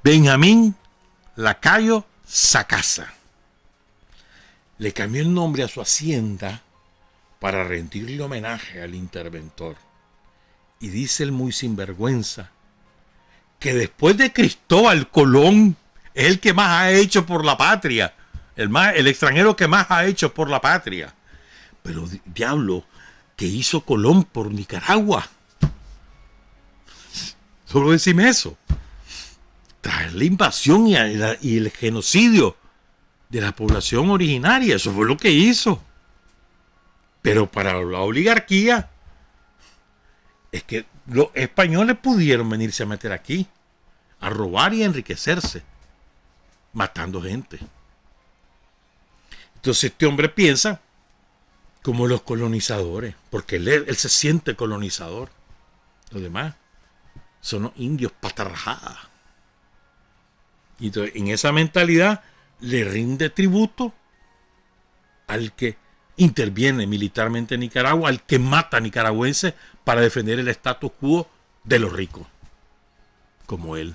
Benjamín Lacayo Sacasa le cambió el nombre a su hacienda para rendirle homenaje al interventor. Y dice el muy sinvergüenza que después de Cristóbal Colón es el que más ha hecho por la patria, el extranjero que más ha hecho por la patria. Pero diablo, ¿qué hizo Colón por Nicaragua? Solo decime eso. Traer la invasión y el genocidio de la población originaria, eso fue lo que hizo. Pero para la oligarquía, es que los españoles pudieron venirse a meter aquí, a robar y a enriquecerse, matando gente. Entonces este hombre piensa como los colonizadores, porque él se siente colonizador. Los demás son los indios patarrajadas. Y entonces, en esa mentalidad le rinde tributo al que interviene militarmente en Nicaragua, al que mata a nicaragüenses para defender el status quo de los ricos, como él.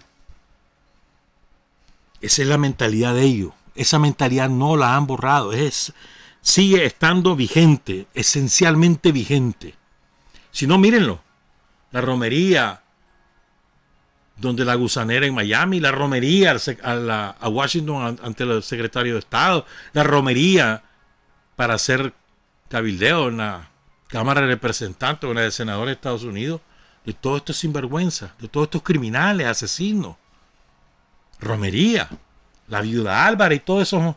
Esa es la mentalidad de ellos. Esa mentalidad no la han borrado. Sigue estando vigente, esencialmente vigente. Si no, mírenlo. La romería donde la gusanera en Miami, la romería a Washington ante el secretario de Estado, la romería para hacer cabildeo en la Cámara de Representantes o en la de Senadores de Estados Unidos, de todos estos sinvergüenzas, de todos estos criminales, asesinos. Romería, la viuda Álvarez y todos esos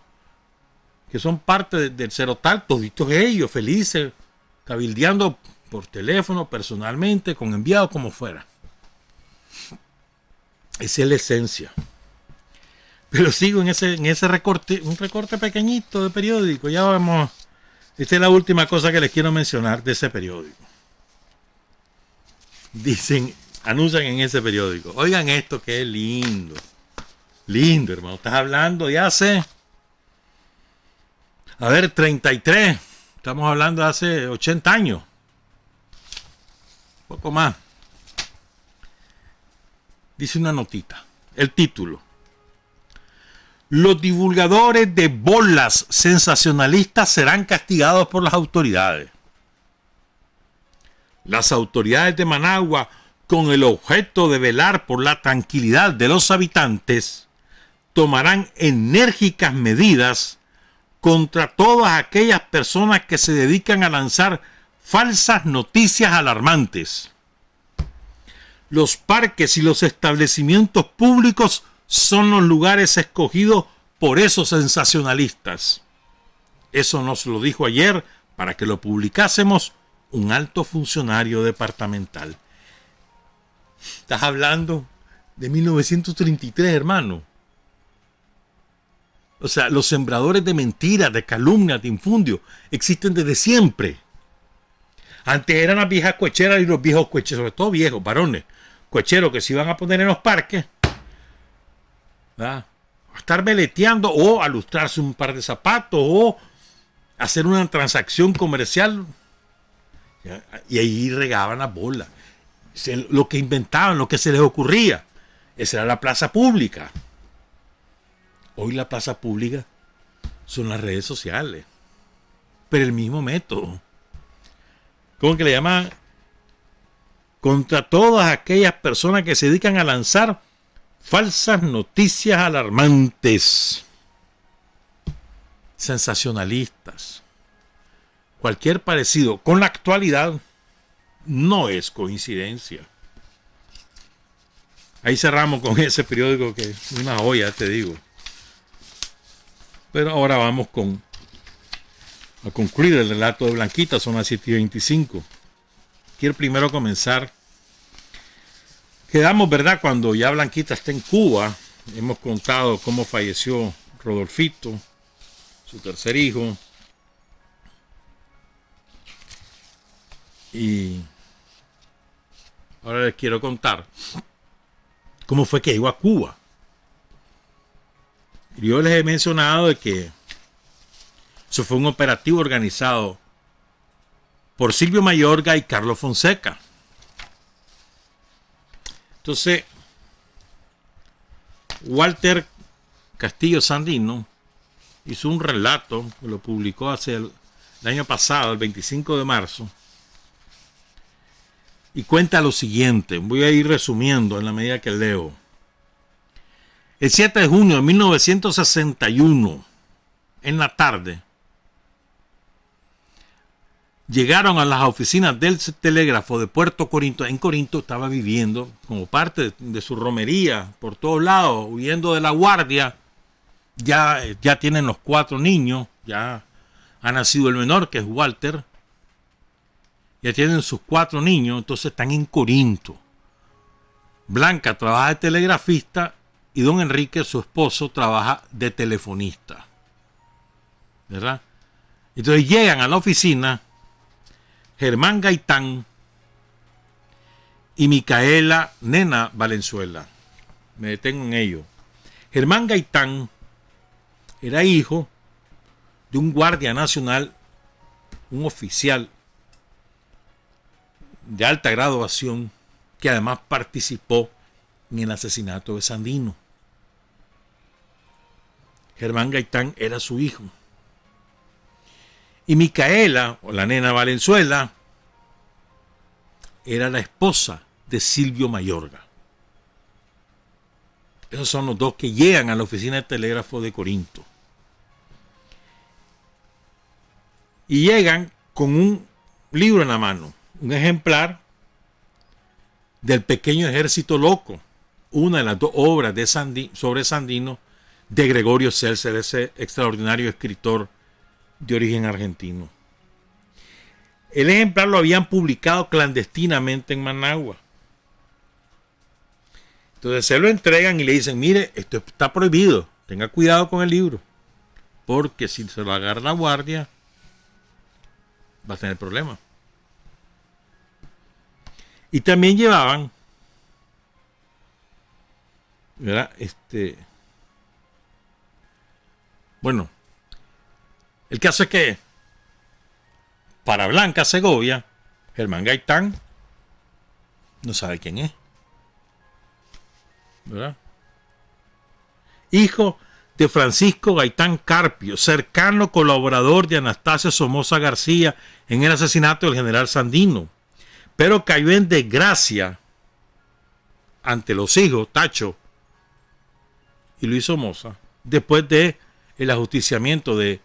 que son parte del Cerotal, toditos ellos felices, cabildeando por teléfono, personalmente, con enviados, como fuera. Esa es la esencia. Pero sigo en ese recorte, un recorte pequeñito de periódico. Ya vamos. Esta es la última cosa que les quiero mencionar de ese periódico. Anuncian en ese periódico. Oigan esto, que es lindo. Lindo, hermano. Estás hablando de hace... 33. Estamos hablando de hace 80 años. Un poco más. Dice una notita. El título. Los divulgadores de bolas sensacionalistas serán castigados por las autoridades. Las autoridades de Managua, con el objeto de velar por la tranquilidad de los habitantes, tomarán enérgicas medidas contra todas aquellas personas que se dedican a lanzar falsas noticias alarmantes. Los parques y los establecimientos públicos son los lugares escogidos por esos sensacionalistas. Eso nos lo dijo ayer, para que lo publicásemos, un alto funcionario departamental. Estás hablando de 1933, hermano. O sea, los sembradores de mentiras, de calumnias, de infundios, existen desde siempre. Antes eran las viejas cocheras y los viejos cocheros, sobre todo viejos, varones, cocheros que se iban a poner en los parques, ¿verdad?, a estar veleteando o a lustrarse un par de zapatos o hacer una transacción comercial, ¿ya?, y ahí regaban las bolas. Lo que inventaban, lo que se les ocurría. Esa era la plaza pública. Hoy la plaza pública son las redes sociales, pero el mismo método. ¿Cómo que le llaman? Contra todas aquellas personas que se dedican a lanzar falsas noticias alarmantes, sensacionalistas. Cualquier parecido con la actualidad no es coincidencia. Ahí cerramos con ese periódico que es una joya, te digo. Pero ahora vamos a concluir el relato de Blanquita. Son las 7:25. Quiero primero comenzar. Quedamos, ¿verdad?, cuando ya Blanquita está en Cuba. Hemos contado cómo falleció Rodolfito, su tercer hijo. Y ahora les quiero contar cómo fue que llegó a Cuba. Yo les he mencionado de que eso fue un operativo organizado por Silvio Mayorga y Carlos Fonseca. Entonces, Walter Castillo Sandino hizo un relato que lo publicó el año pasado, el 25 de marzo, y cuenta lo siguiente. Voy a ir resumiendo en la medida que leo. El 7 de junio de 1961, en la tarde, llegaron a las oficinas del telégrafo de Puerto Corinto. En Corinto estaba viviendo como parte de su romería por todos lados, huyendo de la guardia. Ya tienen los 4 niños, ya ha nacido el menor, que es Walter. Ya tienen sus 4 niños, entonces están en Corinto. Blanca trabaja de telegrafista y don Enrique, su esposo, trabaja de telefonista. ¿Verdad? Entonces llegan a la oficina Germán Gaitán y Micaela Nena Valenzuela. Me detengo en ello. Germán Gaitán era hijo de un guardia nacional, un oficial de alta graduación, que además participó en el asesinato de Sandino. Germán Gaitán era su hijo. Y Micaela, o la Nena Valenzuela, era la esposa de Silvio Mayorga. Esos son los dos que llegan a la oficina de telégrafo de Corinto. Y llegan con un libro en la mano, un ejemplar del Pequeño Ejército Loco, una de las 2 obras de sobre Sandino de Gregorio Seltzer, ese extraordinario escritor de origen argentino. El ejemplar lo habían publicado clandestinamente en Managua. Entonces se lo entregan y le dicen: mire, esto está prohibido, tenga cuidado con el libro, porque si se lo agarra la guardia va a tener problemas. Y también llevaban, ¿verdad? Bueno, el caso es que para Blanca Segovia, Germán Gaitán no sabe quién es, ¿verdad? Hijo de Francisco Gaitán Carpio, cercano colaborador de Anastasio Somoza García en el asesinato del general Sandino, pero cayó en desgracia ante los hijos Tacho y Luis Somoza después de el ajusticiamiento del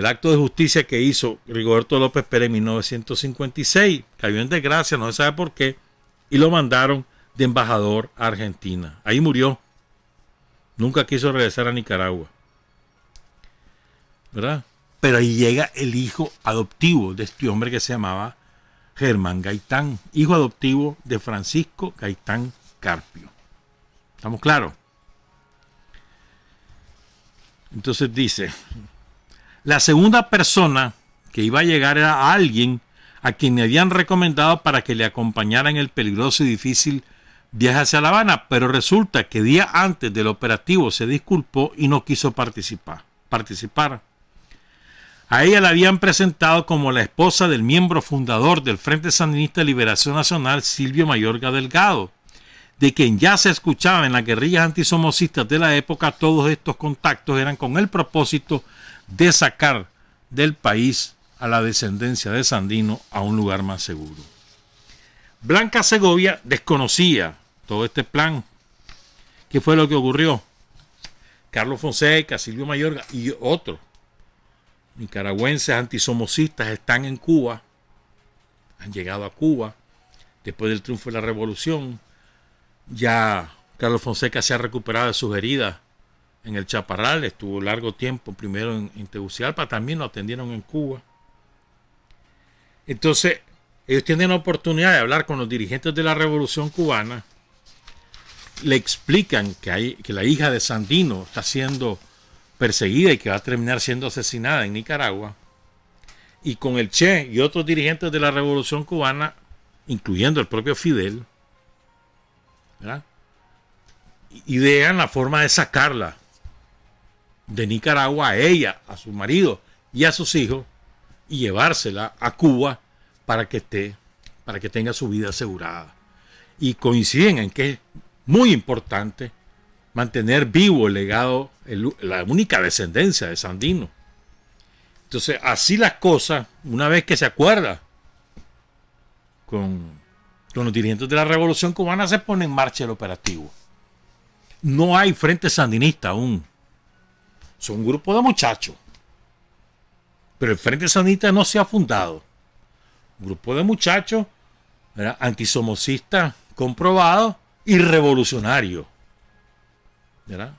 acto de justicia que hizo Rigoberto López Pérez en 1956. Cayó en desgracia, no se sabe por qué, y lo mandaron de embajador a Argentina. Ahí murió. Nunca quiso regresar a Nicaragua, ¿verdad? Pero ahí llega el hijo adoptivo de este hombre que se llamaba Germán Gaitán, hijo adoptivo de Francisco Gaitán Carpio. ¿Estamos claros? Entonces dice: la segunda persona que iba a llegar era alguien a quien le habían recomendado para que le acompañara en el peligroso y difícil viaje hacia La Habana, pero resulta que días antes del operativo se disculpó y no quiso participar. A ella la habían presentado como la esposa del miembro fundador del Frente Sandinista de Liberación Nacional, Silvio Mayorga Delgado, de quien ya se escuchaba en las guerrillas antisomocistas de la época. Todos estos contactos eran con el propósito de sacar del país a la descendencia de Sandino a un lugar más seguro. Blanca Segovia desconocía todo este plan. ¿Qué fue lo que ocurrió? Carlos Fonseca, Silvio Mayorga y otros nicaragüenses antisomocistas están en Cuba, han llegado a Cuba después del triunfo de la revolución. Ya Carlos Fonseca se ha recuperado de sus heridas en el Chaparral, estuvo largo tiempo primero en Tegucigalpa, también lo atendieron en Cuba. Entonces ellos tienen la oportunidad de hablar con los dirigentes de la revolución cubana, le explican que la hija de Sandino está siendo perseguida y que va a terminar siendo asesinada en Nicaragua, y con el Che y otros dirigentes de la revolución cubana, incluyendo el propio Fidel, ¿verdad?, idean la forma de sacarla de Nicaragua, a ella, a su marido y a sus hijos, y llevársela a Cuba para que tenga su vida asegurada. Y coinciden en que es muy importante mantener vivo el legado, la única descendencia de Sandino. Entonces, así las cosas, una vez que se acuerda con los dirigentes de la Revolución Cubana, se pone en marcha el operativo. No hay frente sandinista aún. Son un grupo de muchachos. Pero el Frente Sandinista no se ha fundado. Un grupo de muchachos, ¿verdad?, antisomocistas comprobados y revolucionarios, ¿verdad?,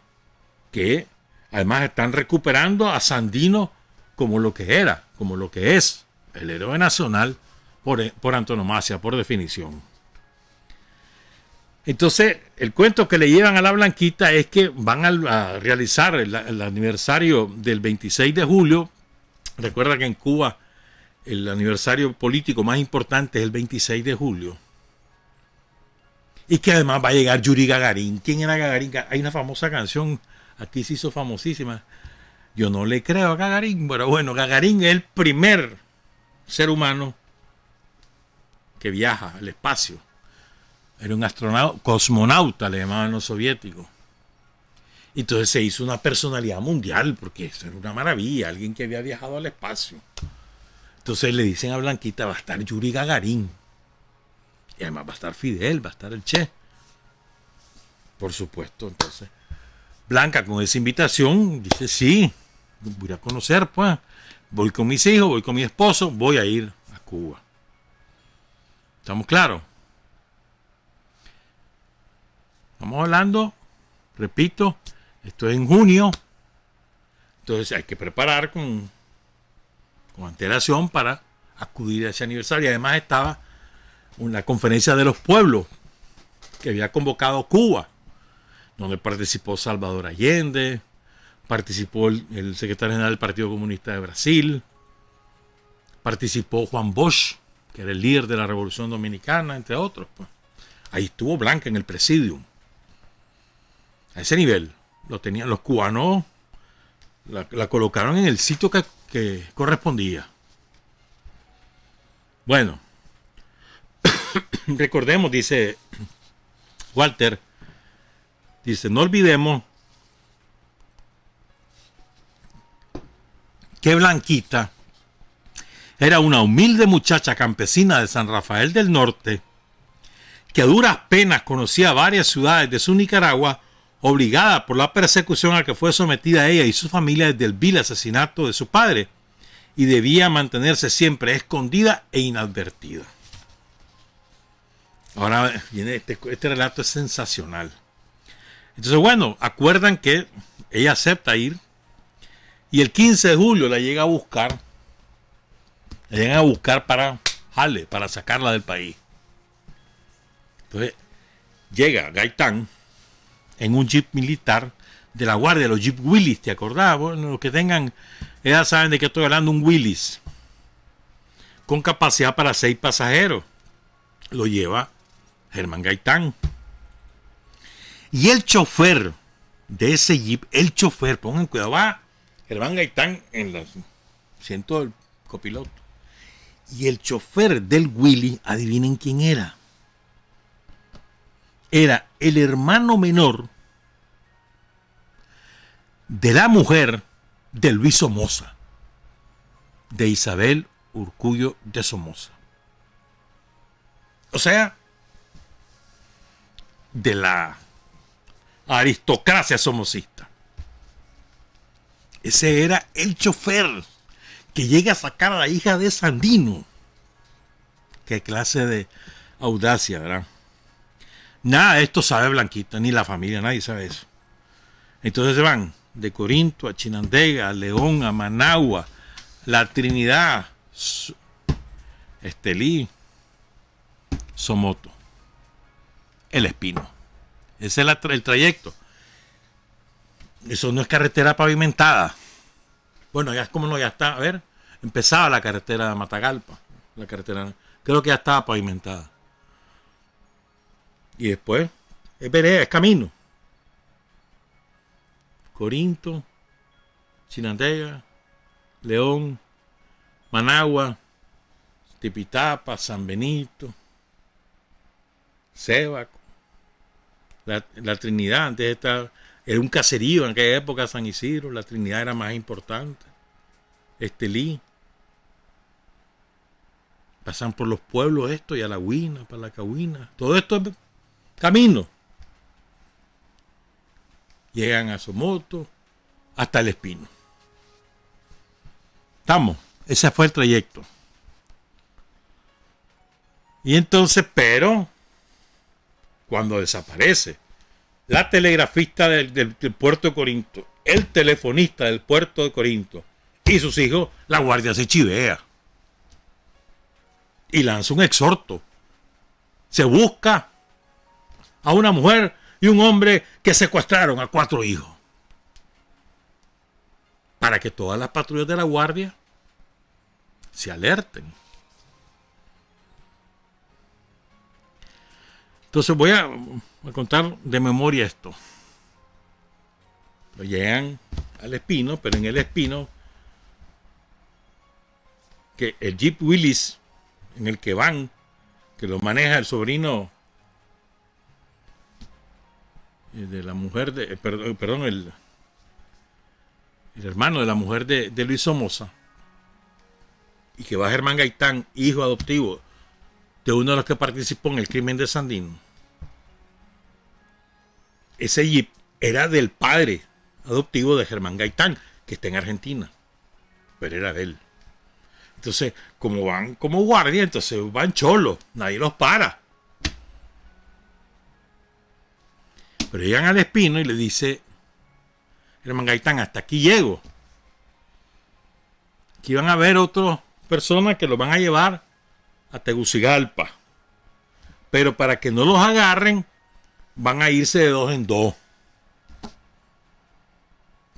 que además están recuperando a Sandino como lo que era, como lo que es, el héroe nacional por antonomasia, por definición. Entonces, el cuento que le llevan a la Blanquita es que van a realizar el aniversario del 26 de julio. Recuerda que en Cuba el aniversario político más importante es el 26 de julio. Y que además va a llegar Yuri Gagarin. ¿Quién era Gagarin? Hay una famosa canción, aquí se hizo famosísima. Yo no le creo a Gagarin, pero bueno, Gagarin es el primer ser humano que viaja al espacio. Era un astronauta, cosmonauta, le llamaban los soviéticos. Entonces se hizo una personalidad mundial, porque eso era una maravilla, alguien que había viajado al espacio. Entonces le dicen a Blanquita, va a estar Yuri Gagarin. Y además va a estar Fidel, va a estar el Che. Por supuesto, entonces Blanca con esa invitación dice, sí, voy a conocer, pues. Voy con mis hijos, voy con mi esposo, voy a ir a Cuba. ¿Estamos claros? Estamos hablando, repito, esto es en junio. Entonces hay que preparar con antelación para acudir a ese aniversario. Y además estaba una conferencia de los pueblos que había convocado Cuba, donde participó Salvador Allende, participó el secretario general del Partido Comunista de Brasil, participó Juan Bosch, que era el líder de la Revolución Dominicana, entre otros. Pues. Ahí estuvo Blanca en el presidium. A ese nivel lo tenían los cubanos, la colocaron en el sitio que correspondía. Bueno, recordemos, dice Walter, dice, no olvidemos que Blanquita era una humilde muchacha campesina de San Rafael del Norte, que a duras penas conocía varias ciudades de su Nicaragua, obligada por la persecución a que fue sometida ella y su familia desde el vil asesinato de su padre, y debía mantenerse siempre escondida e inadvertida. Ahora viene este relato, es sensacional. Entonces, bueno, acuerdan que ella acepta ir, y el 15 de julio la llega a buscar. La llegan a buscar para sacarla del país. Entonces, llega Gaitán en un jeep militar de la Guardia, los Jeep Willys, ¿te acordás? Bueno, los que tengan, ya saben de qué estoy hablando, un Willys, con capacidad para 6 pasajeros. Lo lleva Germán Gaitán. Y el chofer de ese jeep, pongan cuidado, va Germán Gaitán en el asiento del copiloto. Y el chofer del Willy, adivinen quién era. Era el hermano menor de la mujer de Luis Somoza, de Isabel Urcullo de Somoza. O sea, de la aristocracia somocista. Ese era el chofer que llega a sacar a la hija de Sandino. Qué clase de audacia, ¿verdad? Nada de esto sabe Blanquita, ni la familia, nadie sabe eso. Entonces se van de Corinto a Chinandega, a León, a Managua, La Trinidad, Estelí, Somoto, El Espino. Ese es el trayecto. Eso no es carretera pavimentada. Bueno, ya es como no, ya está. A ver, empezaba la carretera de Matagalpa. La carretera, creo que ya estaba pavimentada. Y después es vereda, es camino. Corinto, Chinandega, León, Managua, Tipitapa, San Benito, Sébaco, la Trinidad. Antes era un caserío en aquella época, San Isidro. La Trinidad era más importante. Estelí. Pasan por los pueblos esto, y a la Huina, para la Cahuina. Todo esto es camino. Llegan a Somoto hasta El Espino. Estamos. Ese fue el trayecto. Y entonces, pero, cuando desaparece la telegrafista del puerto de Corinto, el telefonista del puerto de Corinto y sus hijos, la guardia se chivea y lanza un exhorto. Se busca a una mujer y un hombre que secuestraron a 4 hijos, para que todas las patrullas de la guardia se alerten. Entonces voy a contar de memoria esto. Lo llegan al Espino, pero en el Espino, que el Jeep Willys en el que van, que lo maneja el sobrino de la mujer de, perdón, el hermano de la mujer de Luis Somoza, y que va Germán Gaitán, hijo adoptivo de uno de los que participó en el crimen de Sandino. Ese Jeep era del padre adoptivo de Germán Gaitán, que está en Argentina, pero era de él. Entonces, como van como guardia, entonces van cholos, nadie los para. Pero llegan al Espino y le dice Germán Gaitán: hasta aquí llego. Aquí van a haber otras personas que los van a llevar a Tegucigalpa, pero para que no los agarren van a irse de 2 en 2.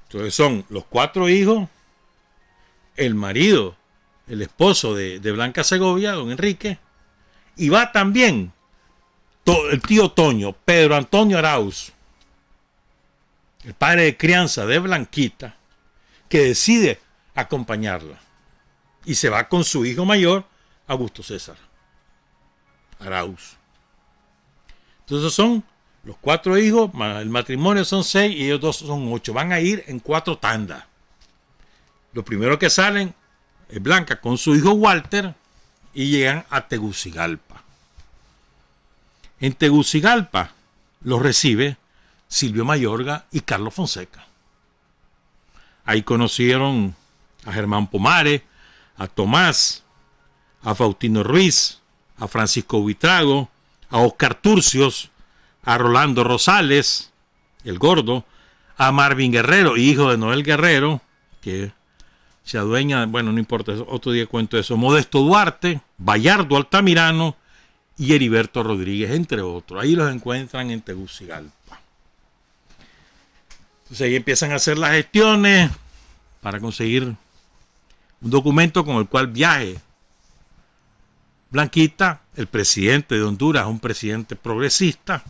Entonces son los 4 hijos, el marido, el esposo de Blanca Segovia, don Enrique, y va también el tío Toño, Pedro Antonio Arauz, el padre de crianza de Blanquita, que decide acompañarla y se va con su hijo mayor, Augusto César Arauz. Entonces son los 4 hijos, el matrimonio son 6 y ellos 2 son 8. Van a ir en 4 tandas. Lo primero que salen es Blanca con su hijo Walter y llegan a Tegucigalpa. En Tegucigalpa los recibe Silvio Mayorga y Carlos Fonseca. Ahí conocieron a Germán Pomares, a Tomás, a Faustino Ruiz, a Francisco Buitrago, a Oscar Turcios, a Rolando Rosales, el gordo, a Marvin Guerrero, hijo de Noel Guerrero, que se adueña, bueno, no importa, otro día cuento eso, Modesto Duarte, Bayardo Altamirano y Heriberto Rodríguez, entre otros. Ahí los encuentran en Tegucigalpa. Entonces ahí empiezan a hacer las gestiones para conseguir un documento con el cual viaje Blanquita, el presidente de Honduras, un presidente progresista.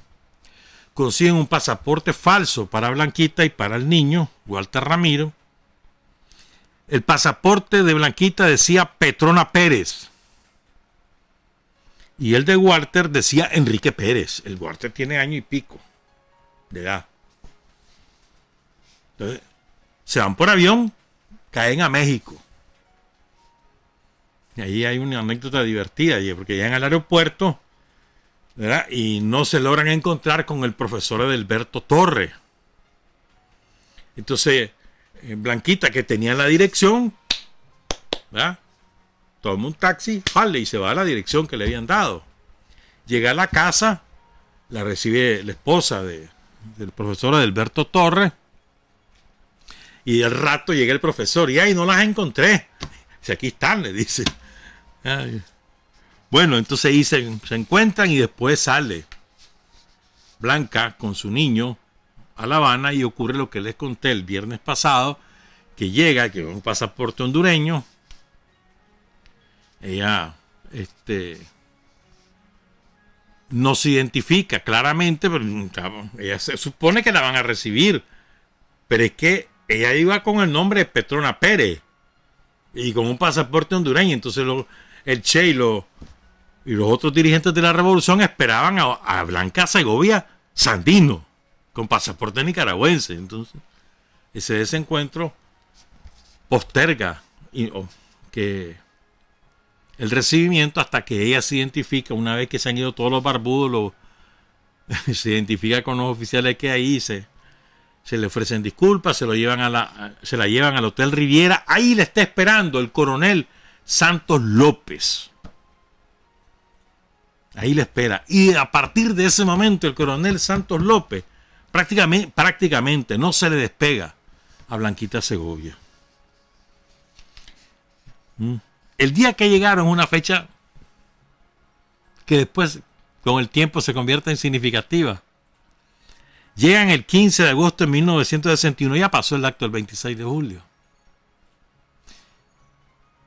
Consiguen un pasaporte falso para Blanquita y para el niño, Walter Ramiro. El pasaporte de Blanquita decía Petrona Pérez. Y el de Walter decía Enrique Pérez. El Walter tiene año y pico de edad. Entonces, se van por avión, caen a México. Y ahí hay una anécdota divertida, porque llegan al aeropuerto, ¿verdad? Y no se logran encontrar con el profesor Edelberto Torre. Entonces, Blanquita, que tenía la dirección, ¿verdad?, toma un taxi, jale, y se va a la dirección que le habían dado. Llega a la casa, la recibe la esposa del profesor Edelberto Torre, y al rato llega el profesor, y ahí no las encontré. Si aquí están, le dice. Ay. Bueno, entonces ahí se encuentran y después sale Blanca con su niño a La Habana y ocurre lo que les conté el viernes pasado, que llega, que es un pasaporte hondureño. Ella no se identifica claramente, pero ella se supone que la van a recibir, pero es que ella iba con el nombre de Petrona Pérez, y con un pasaporte hondureño. Entonces el Che y los otros dirigentes de la revolución esperaban a Blanca Segovia Sandino, con pasaporte nicaragüense. Entonces, ese desencuentro posterga que el recibimiento hasta que ella se identifica, una vez que se han ido todos los barbudos, se identifica con los oficiales que ahí, se le ofrecen disculpas, se la llevan al Hotel Riviera. Ahí le está esperando el coronel Santos López. Ahí le espera. Y a partir de ese momento el coronel Santos López prácticamente no se le despega a Blanquita Segovia. El día que llegaron, una fecha que después con el tiempo se convierte en significativa. Llegan el 15 de agosto de 1961, ya pasó el acto del 26 de julio.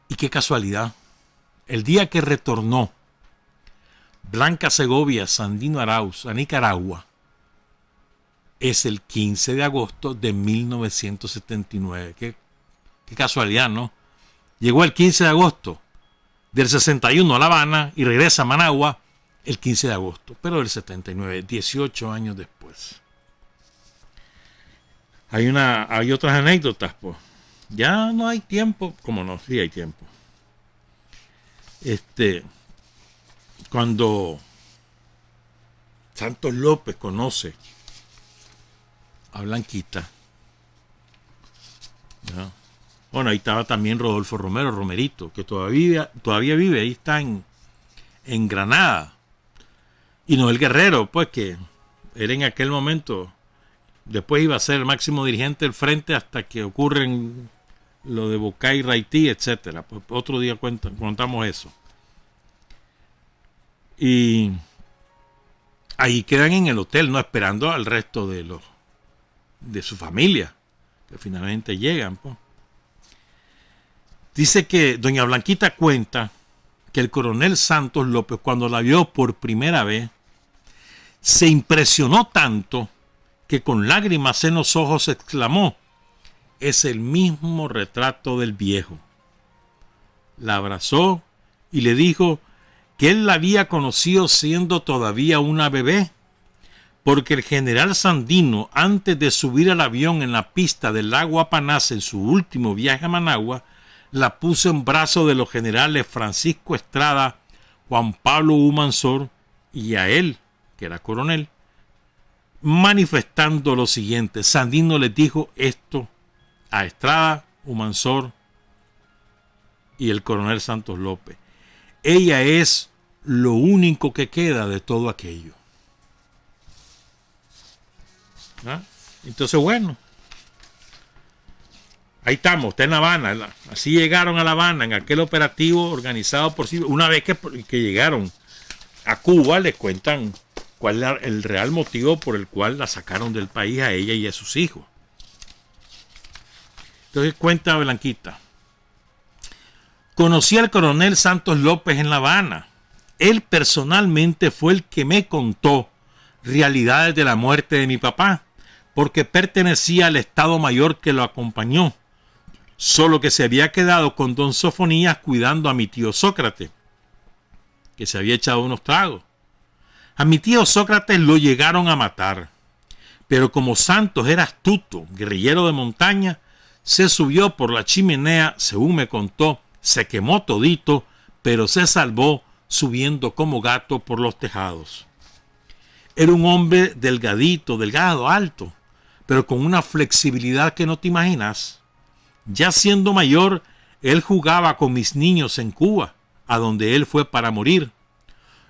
Y qué casualidad, el día que retornó Blanca Segovia Sandino Arauz a Nicaragua es el 15 de agosto de 1979. Qué casualidad, ¿no? Llegó el 15 de agosto del 61 a La Habana y regresa a Managua el 15 de agosto, pero del 79, 18 años después. Hay otras anécdotas, pues. Ya no hay tiempo. ¿Cómo no? Sí hay tiempo. Cuando Santos López conoce a Blanquita, ¿no? Bueno, ahí estaba también Rodolfo Romero, Romerito, que todavía vive, ahí está en Granada. Y Noel Guerrero, pues, que era en aquel momento, después iba a ser el máximo dirigente del frente hasta que ocurren lo de Bocay, Raití, etcétera. Pues otro día contamos eso. Y ahí quedan en el hotel, no esperando al resto de su familia, que finalmente llegan, pues. Dice que doña Blanquita cuenta que el coronel Santos López, cuando la vio por primera vez, se impresionó tanto que con lágrimas en los ojos exclamó: es el mismo retrato del viejo. La abrazó y le dijo que él la había conocido siendo todavía una bebé, porque el general Sandino, antes de subir al avión en la pista del lago Apanás en su último viaje a Managua, la puso en brazos de los generales Francisco Estrada, Juan Pablo Humansor y a él, que era coronel, manifestando lo siguiente. Sandino les dijo esto a Estrada, Humansor y el coronel Santos López: ella es lo único que queda de todo aquello. ¿Ah? Entonces, bueno, ahí estamos, está en La Habana. Así llegaron a La Habana en aquel operativo organizado por sí. Una vez que llegaron a Cuba, les cuentan cuál era el real motivo por el cual la sacaron del país a ella y a sus hijos. Entonces cuenta Blanquita: conocí al coronel Santos López en La Habana. Él personalmente fue el que me contó realidades de la muerte de mi papá, porque pertenecía al Estado Mayor que lo acompañó, solo que se había quedado con don Sofonías cuidando a mi tío Sócrates, que se había echado unos tragos. A mi tío Sócrates lo llegaron a matar, pero como Santos era astuto, guerrillero de montaña, se subió por la chimenea, según me contó, se quemó todito, pero se salvó subiendo como gato por los tejados. Era un hombre delgado, alto, pero con una flexibilidad que no te imaginas. Ya siendo mayor, él jugaba con mis niños en Cuba, a donde él fue para morir.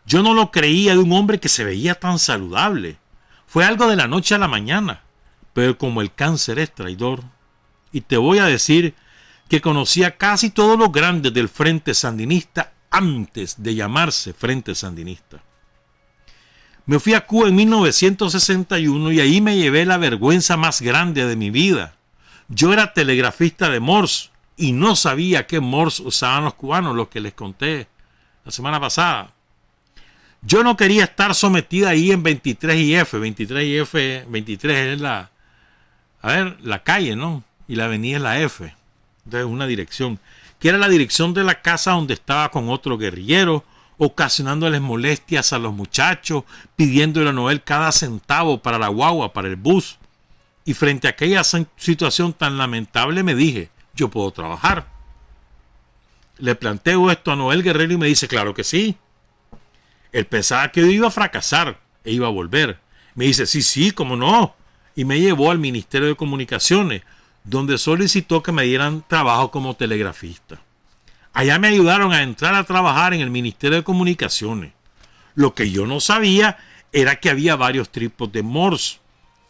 Yo no lo creía de un hombre que se veía tan saludable. Fue algo de la noche a la mañana, pero como el cáncer es traidor. Y te voy a decir que conocía casi todos los grandes del Frente Sandinista antes de llamarse Frente Sandinista. Me fui a Cuba en 1961 y ahí me llevé la vergüenza más grande de mi vida. Yo era telegrafista de Morse y no sabía qué Morse usaban los cubanos, los que les conté la semana pasada. Yo no quería estar sometida ahí en 23IF. 23IF es la calle, ¿no? Y la avenida es la F. Entonces una dirección. que era la dirección de la casa donde estaba con otro guerrillero, ocasionándoles molestias a los muchachos, pidiéndole a Noel cada centavo para la guagua, para el bus. Y frente a aquella situación tan lamentable me dije, yo puedo trabajar. Le planteo esto a Noel Guerrero y me dice, claro que sí. Él pensaba que yo iba a fracasar e iba a volver. Me dice, sí, cómo no. Y me llevó al Ministerio de Comunicaciones, donde solicitó que me dieran trabajo como telegrafista. Allá me ayudaron a entrar a trabajar en el Ministerio de Comunicaciones. Lo que yo no sabía era que había varios tipos de Morse.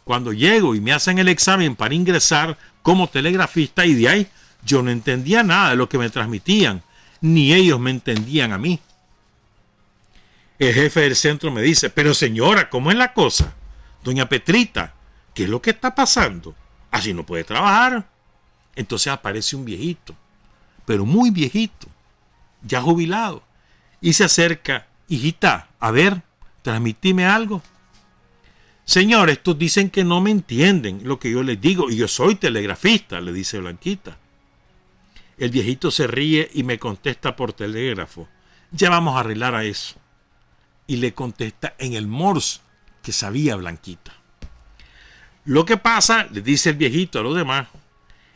Cuando llego y me hacen el examen para ingresar como telegrafista, y de ahí yo no entendía nada de lo que me transmitían, ni ellos me entendían a mí. El jefe del centro me dice, pero señora, ¿cómo es la cosa? Doña Petrita, ¿qué es lo que está pasando? Así no puede trabajar. Entonces aparece un viejito, pero muy viejito, ya jubilado, y se acerca, hijita, a ver, transmitime algo. Señor, estos dicen que no me entienden lo que yo les digo, y yo soy telegrafista, le dice Blanquita. El viejito se ríe y me contesta por telégrafo, ya vamos a arreglar a eso. Y le contesta en el Morse que sabía Blanquita. Lo que pasa, le dice el viejito a los demás,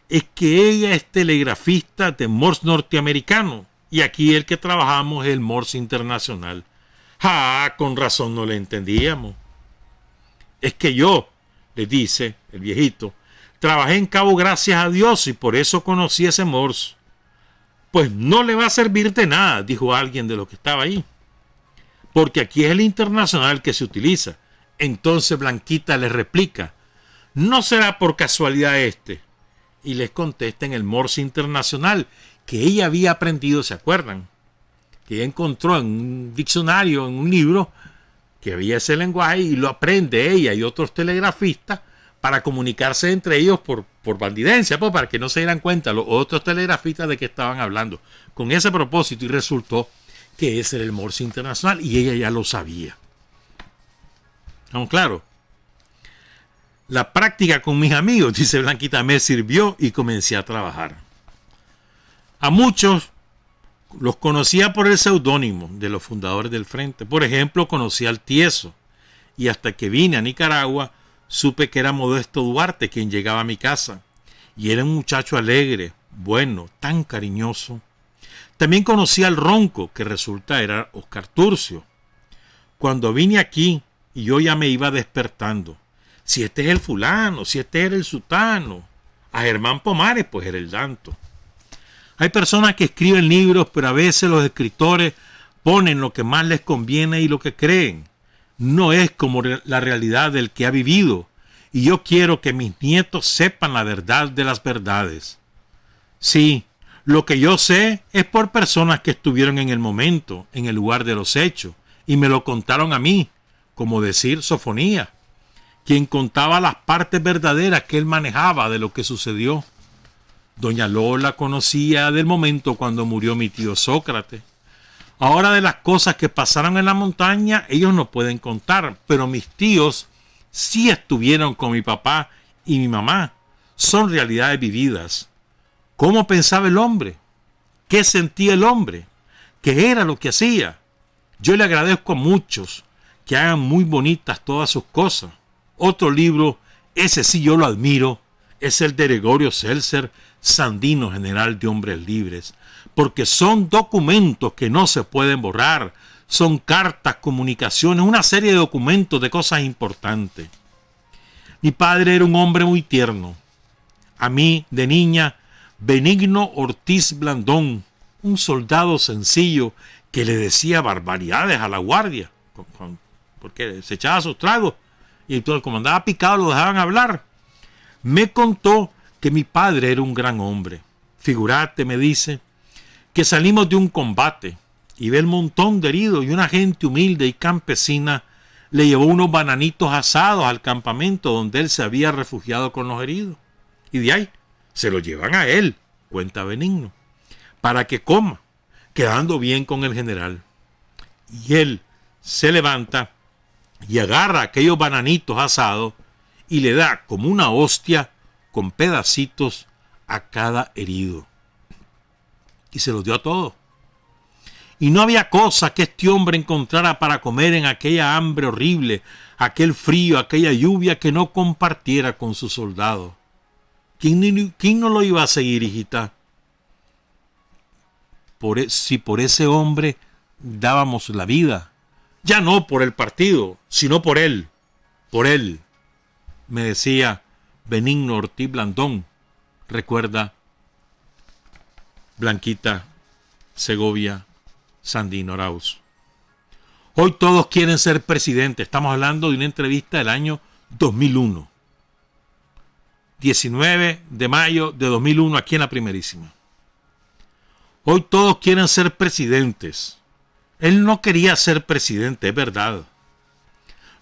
es que ella es telegrafista de Morse norteamericano y aquí el que trabajamos es el Morse internacional. Ah, con razón no le entendíamos. Es que yo, le dice el viejito, trabajé en Cabo gracias a Dios y por eso conocí ese Morse. Pues no le va a servir de nada, dijo alguien de los que estaba ahí, porque aquí es el internacional que se utiliza. Entonces Blanquita le replica, ¿no será por casualidad este? Y les contesta en el Morse internacional que ella había aprendido, ¿se acuerdan? Que ella encontró en un diccionario, en un libro, que había ese lenguaje y lo aprende ella y otros telegrafistas para comunicarse entre ellos por bandidencia, pues, para que no se dieran cuenta los otros telegrafistas de que estaban hablando. Con ese propósito, y resultó que ese era el Morse internacional y ella ya lo sabía. ¿Estamos claros? La práctica con mis amigos, dice Blanquita, me sirvió y comencé a trabajar. A muchos los conocía por el seudónimo de los fundadores del Frente. Por ejemplo, conocí al Tieso y hasta que vine a Nicaragua supe que era Modesto Duarte quien llegaba a mi casa. Y era un muchacho alegre, bueno, tan cariñoso. También conocí al Ronco, que resulta era Oscar Turcio. Cuando vine aquí y yo ya me iba despertando. Si este es el fulano, si este era el sutano. A Germán Pomares, pues era el Danto. Hay personas que escriben libros, pero a veces los escritores ponen lo que más les conviene y lo que creen. No es como la realidad del que ha vivido. Y yo quiero que mis nietos sepan la verdad de las verdades. Sí, lo que yo sé es por personas que estuvieron en el momento, en el lugar de los hechos, y me lo contaron a mí, como decir Sofonía, quien contaba las partes verdaderas que él manejaba de lo que sucedió. Doña Lola conocía del momento cuando murió mi tío Sócrates. Ahora de las cosas que pasaron en la montaña, ellos no pueden contar, pero mis tíos sí estuvieron con mi papá y mi mamá. Son realidades vividas. ¿Cómo pensaba el hombre? ¿Qué sentía el hombre? ¿Qué era lo que hacía? Yo le agradezco a muchos que hagan muy bonitas todas sus cosas. Otro libro, ese sí yo lo admiro, es el de Gregorio Seltzer, Sandino, General de Hombres Libres, porque son documentos que no se pueden borrar, son cartas, comunicaciones, una serie de documentos de cosas importantes. Mi padre era un hombre muy tierno. A mí, de niña, Benigno Ortiz Blandón, un soldado sencillo que le decía barbaridades a la guardia, porque se echaba sus tragos y todo, como andaba picado lo dejaban hablar. Me contó que mi padre era un gran hombre. Figurate, me dice, que salimos de un combate y ve el montón de heridos y una gente humilde y campesina le llevó unos bananitos asados al campamento donde él se había refugiado con los heridos. Y de ahí se los llevan a él, cuenta Benigno, para que coma, quedando bien con el general. Y él se levanta y agarra aquellos bananitos asados y le da como una hostia con pedacitos a cada herido. y se los dio a todos. Y no había cosa que este hombre encontrara para comer en aquella hambre horrible, aquel frío, aquella lluvia, que no compartiera con sus soldados. ¿Quién no lo iba a seguir, hijita? Si por ese hombre dábamos la vida, ya no por el partido, sino por él, me decía Benigno Ortiz Blandón. Recuerda Blanquita Segovia Sandino Arauz. Hoy todos quieren ser presidentes. Estamos hablando de una entrevista del año 2001. 19 de mayo de 2001, aquí en La Primerísima. Hoy todos quieren ser presidentes. Él no quería ser presidente, es verdad.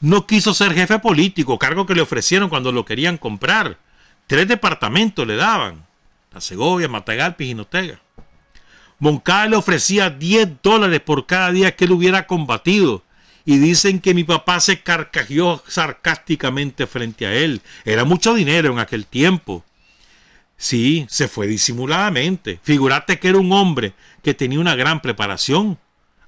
No quiso ser jefe político, cargo que le ofrecieron cuando lo querían comprar. 3 departamentos le daban. La Segovia, Matagalpa y Jinotega. Moncada le ofrecía $10 por cada día que él hubiera combatido. Y dicen que mi papá se carcajeó sarcásticamente frente a él. Era mucho dinero en aquel tiempo. Sí, se fue disimuladamente. Figúrate que era un hombre que tenía una gran preparación.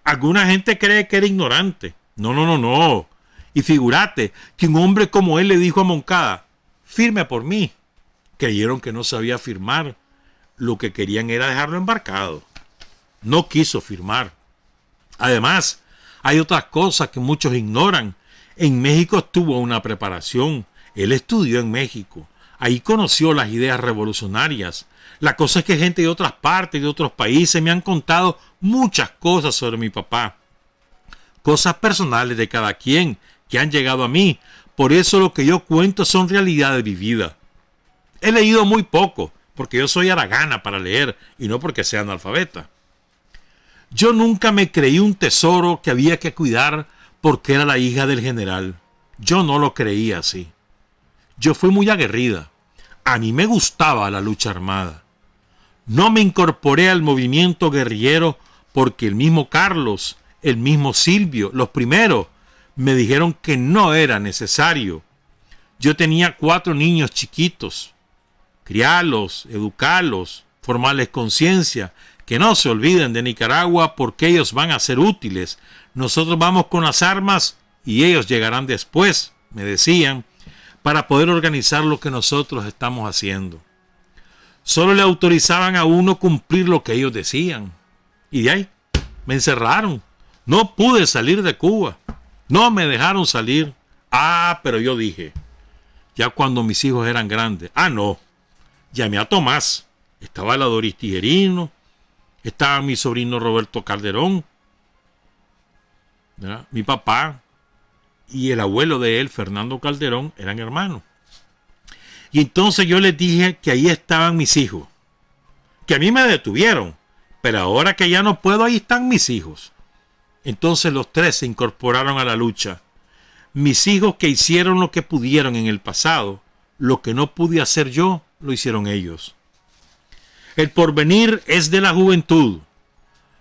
Alguna gente cree que era ignorante. No. Y figúrate que un hombre como él le dijo a Moncada: firme por mí. Creyeron que no sabía firmar. Lo que querían era dejarlo embarcado. No quiso firmar. Además, hay otras cosas que muchos ignoran. En México tuvo una preparación. Él estudió en México. Ahí conoció las ideas revolucionarias. La cosa es que gente de otras partes, de otros países, me han contado muchas cosas sobre mi papá. Cosas personales de cada quien que han llegado a mí. Por eso lo que yo cuento son realidades vividas. He leído muy poco, porque yo soy haragana para leer y no porque sea analfabeta. Yo nunca me creí un tesoro que había que cuidar porque era la hija del general. Yo no lo creía así. Yo fui muy aguerrida. A mí me gustaba la lucha armada. No me incorporé al movimiento guerrillero porque el mismo Carlos, el mismo Silvio, los primeros, me dijeron que no era necesario. Yo tenía 4 niños chiquitos. Criarlos, educarlos, formarles conciencia, que no se olviden de Nicaragua porque ellos van a ser útiles. Nosotros vamos con las armas y ellos llegarán después, me decían, para poder organizar lo que nosotros estamos haciendo. Solo le autorizaban a uno cumplir lo que ellos decían. Y de ahí me encerraron. No pude salir de Cuba. No me dejaron salir. Pero yo dije, ya cuando mis hijos eran grandes, no, llamé a Tomás. Estaba la Doris Tijerino, estaba mi sobrino Roberto Calderón, ¿verdad? Mi papá y el abuelo de él, Fernando Calderón, eran hermanos. Y entonces yo les dije que ahí estaban mis hijos, que a mí me detuvieron, pero ahora que ya no puedo, ahí están mis hijos. Entonces los 3 se incorporaron a la lucha. Mis hijos, que hicieron lo que pudieron en el pasado, lo que no pude hacer yo, lo hicieron ellos. El porvenir es de la juventud.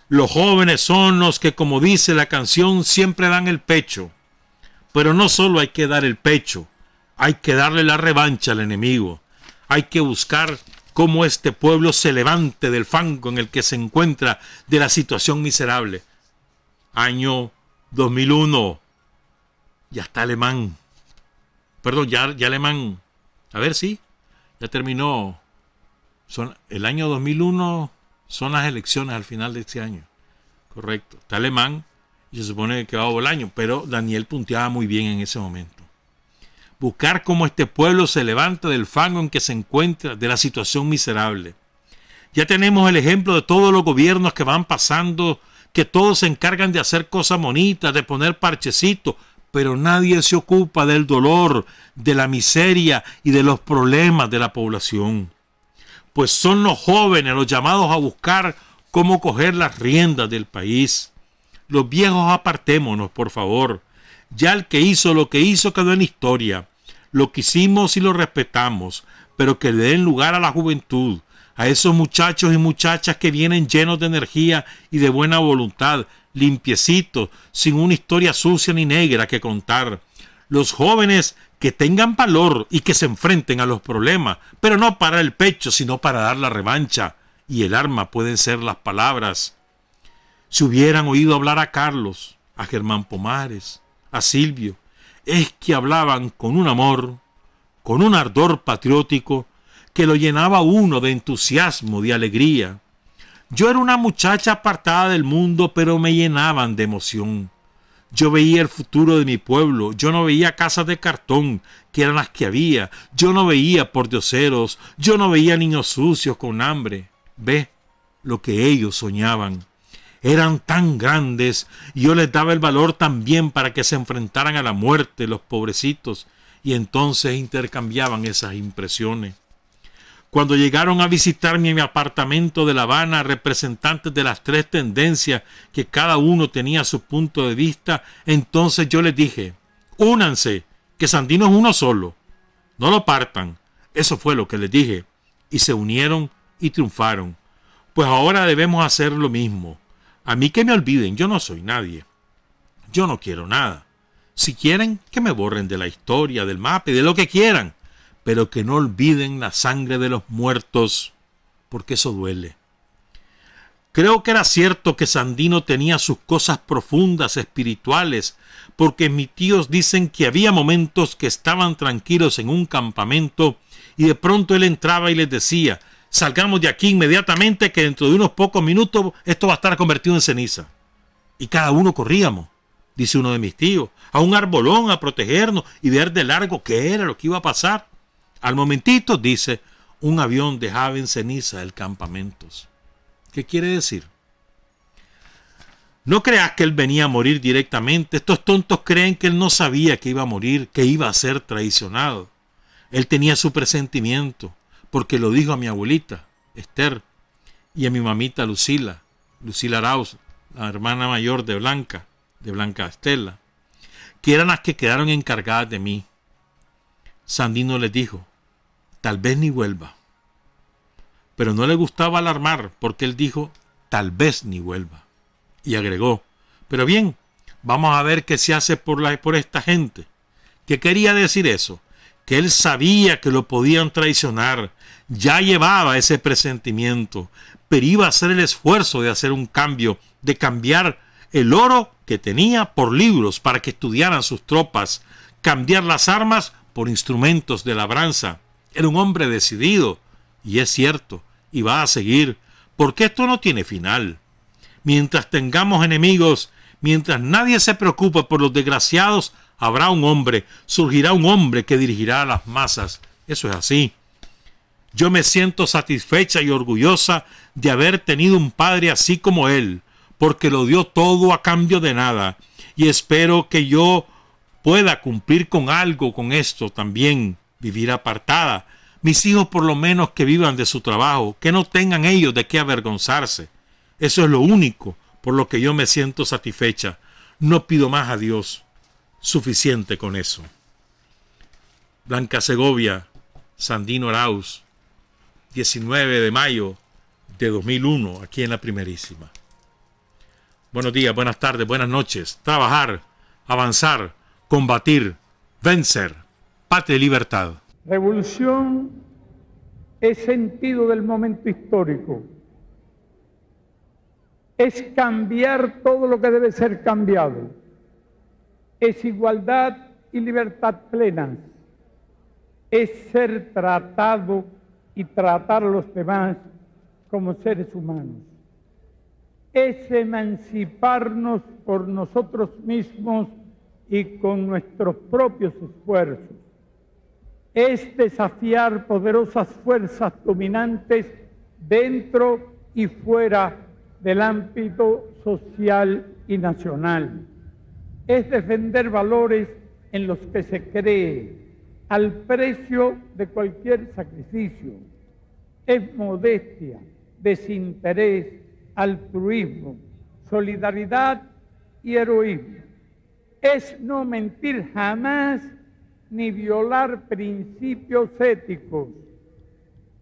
Los jóvenes son los que, como dice la canción, siempre dan el pecho. Pero no solo hay que dar el pecho, hay que darle la revancha al enemigo. Hay que buscar cómo este pueblo se levante del fango en el que se encuentra, de la situación miserable. Año 2001. Ya está Alemán. Perdón, ya Alemán. A ver, sí, ya terminó. El año 2001 son las elecciones al final de este año. Correcto. Está Alemán y se supone que va a el año, pero Daniel punteaba muy bien en ese momento. Buscar cómo este pueblo se levanta del fango en que se encuentra, de la situación miserable. Ya tenemos el ejemplo de todos los gobiernos que van pasando, que todos se encargan de hacer cosas bonitas, de poner parchecitos, pero nadie se ocupa del dolor, de la miseria y de los problemas de la población. Pues son los jóvenes los llamados a buscar cómo coger las riendas del país. Los viejos apartémonos, por favor. Ya el que hizo lo que hizo quedó en la historia. Lo quisimos y lo respetamos, pero que le den lugar a la juventud, a esos muchachos y muchachas que vienen llenos de energía y de buena voluntad, limpiecitos, sin una historia sucia ni negra que contar. Los jóvenes que tengan valor y que se enfrenten a los problemas, pero no para el pecho, sino para dar la revancha. y el arma pueden ser las palabras. Si hubieran oído hablar a Carlos, a Germán Pomares, a Silvio, es que hablaban con un amor, con un ardor patriótico que lo llenaba uno de entusiasmo, de alegría. Yo era una muchacha apartada del mundo, pero me llenaban de emoción. Yo veía el futuro de mi pueblo, yo no veía casas de cartón, que eran las que había, yo no veía pordioseros, yo no veía niños sucios con hambre. Ve lo que ellos soñaban. Eran tan grandes y yo les daba el valor también para que se enfrentaran a la muerte, los pobrecitos, y entonces intercambiaban esas impresiones. Cuando llegaron a visitarme en mi apartamento de La Habana representantes de las tres tendencias que cada uno tenía su punto de vista, entonces yo les dije, únanse, que Sandino es uno solo, no lo partan. Eso fue lo que les dije, y se unieron y triunfaron. Pues ahora debemos hacer lo mismo. A mí que me olviden, yo no soy nadie. Yo no quiero nada. Si quieren, que me borren de la historia, del mapa y de lo que quieran, pero que no olviden la sangre de los muertos, porque eso duele. Creo que era cierto que Sandino tenía sus cosas profundas, espirituales, porque mis tíos dicen que había momentos que estaban tranquilos en un campamento y de pronto él entraba y les decía, salgamos de aquí inmediatamente que dentro de unos pocos minutos esto va a estar convertido en ceniza. Y cada uno corríamos, dice uno de mis tíos, a un arbolón a protegernos y ver de largo qué era lo que iba a pasar. Al momentito, dice, un avión dejaba en ceniza el campamento. ¿Qué quiere decir? No creas que él venía a morir directamente. Estos tontos creen que él no sabía que iba a morir, que iba a ser traicionado. Él tenía su presentimiento, porque lo dijo a mi abuelita, Esther, y a mi mamita Lucila Arauz, la hermana mayor de Blanca Estela, que eran las que quedaron encargadas de mí. Sandino les dijo, tal vez ni vuelva. Pero no le gustaba alarmar, porque él dijo, tal vez ni vuelva. Y agregó, pero bien, vamos a ver qué se hace por esta gente. ¿Qué quería decir eso? Que él sabía que lo podían traicionar, ya llevaba ese presentimiento, pero iba a hacer el esfuerzo de hacer un cambio, de cambiar el oro que tenía por libros para que estudiaran sus tropas, cambiar las armas por instrumentos de labranza. Era un hombre decidido, y es cierto, y va a seguir, porque esto no tiene final. Mientras tengamos enemigos, mientras nadie se preocupe por los desgraciados, habrá un hombre, surgirá un hombre que dirigirá a las masas. Eso es así. Yo me siento satisfecha y orgullosa de haber tenido un padre así como él, porque lo dio todo a cambio de nada, y espero que yo pueda cumplir con algo con esto también, vivir apartada. Mis hijos por lo menos que vivan de su trabajo, que no tengan ellos de qué avergonzarse. Eso es lo único por lo que yo me siento satisfecha. No pido más a Dios. Suficiente con eso. Blanca Segovia, Sandino Arauz, 19 de mayo de 2001, aquí en La Primerísima. Buenos días, buenas tardes, buenas noches. Trabajar, avanzar, combatir, vencer. Patria y libertad. Revolución es sentido del momento histórico. Es cambiar todo lo que debe ser cambiado. Es igualdad y libertad plenas. Es ser tratado y tratar a los demás como seres humanos. Es emanciparnos por nosotros mismos y con nuestros propios esfuerzos. Es desafiar poderosas fuerzas dominantes dentro y fuera del ámbito social y nacional. Es defender valores en los que se cree al precio de cualquier sacrificio. Es modestia, desinterés, altruismo, solidaridad y heroísmo. Es no mentir jamás ni violar principios éticos.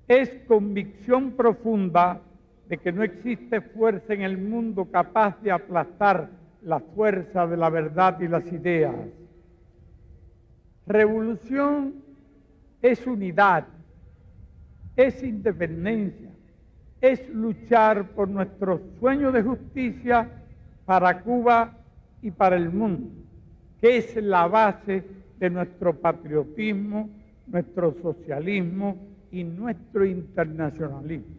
Es convicción profunda de que no existe fuerza en el mundo capaz de aplastar la fuerza de la verdad y las ideas. Revolución es unidad, es independencia, es luchar por nuestro sueño de justicia para Cuba y para el mundo, que es la base de nuestro patriotismo, nuestro socialismo y nuestro internacionalismo.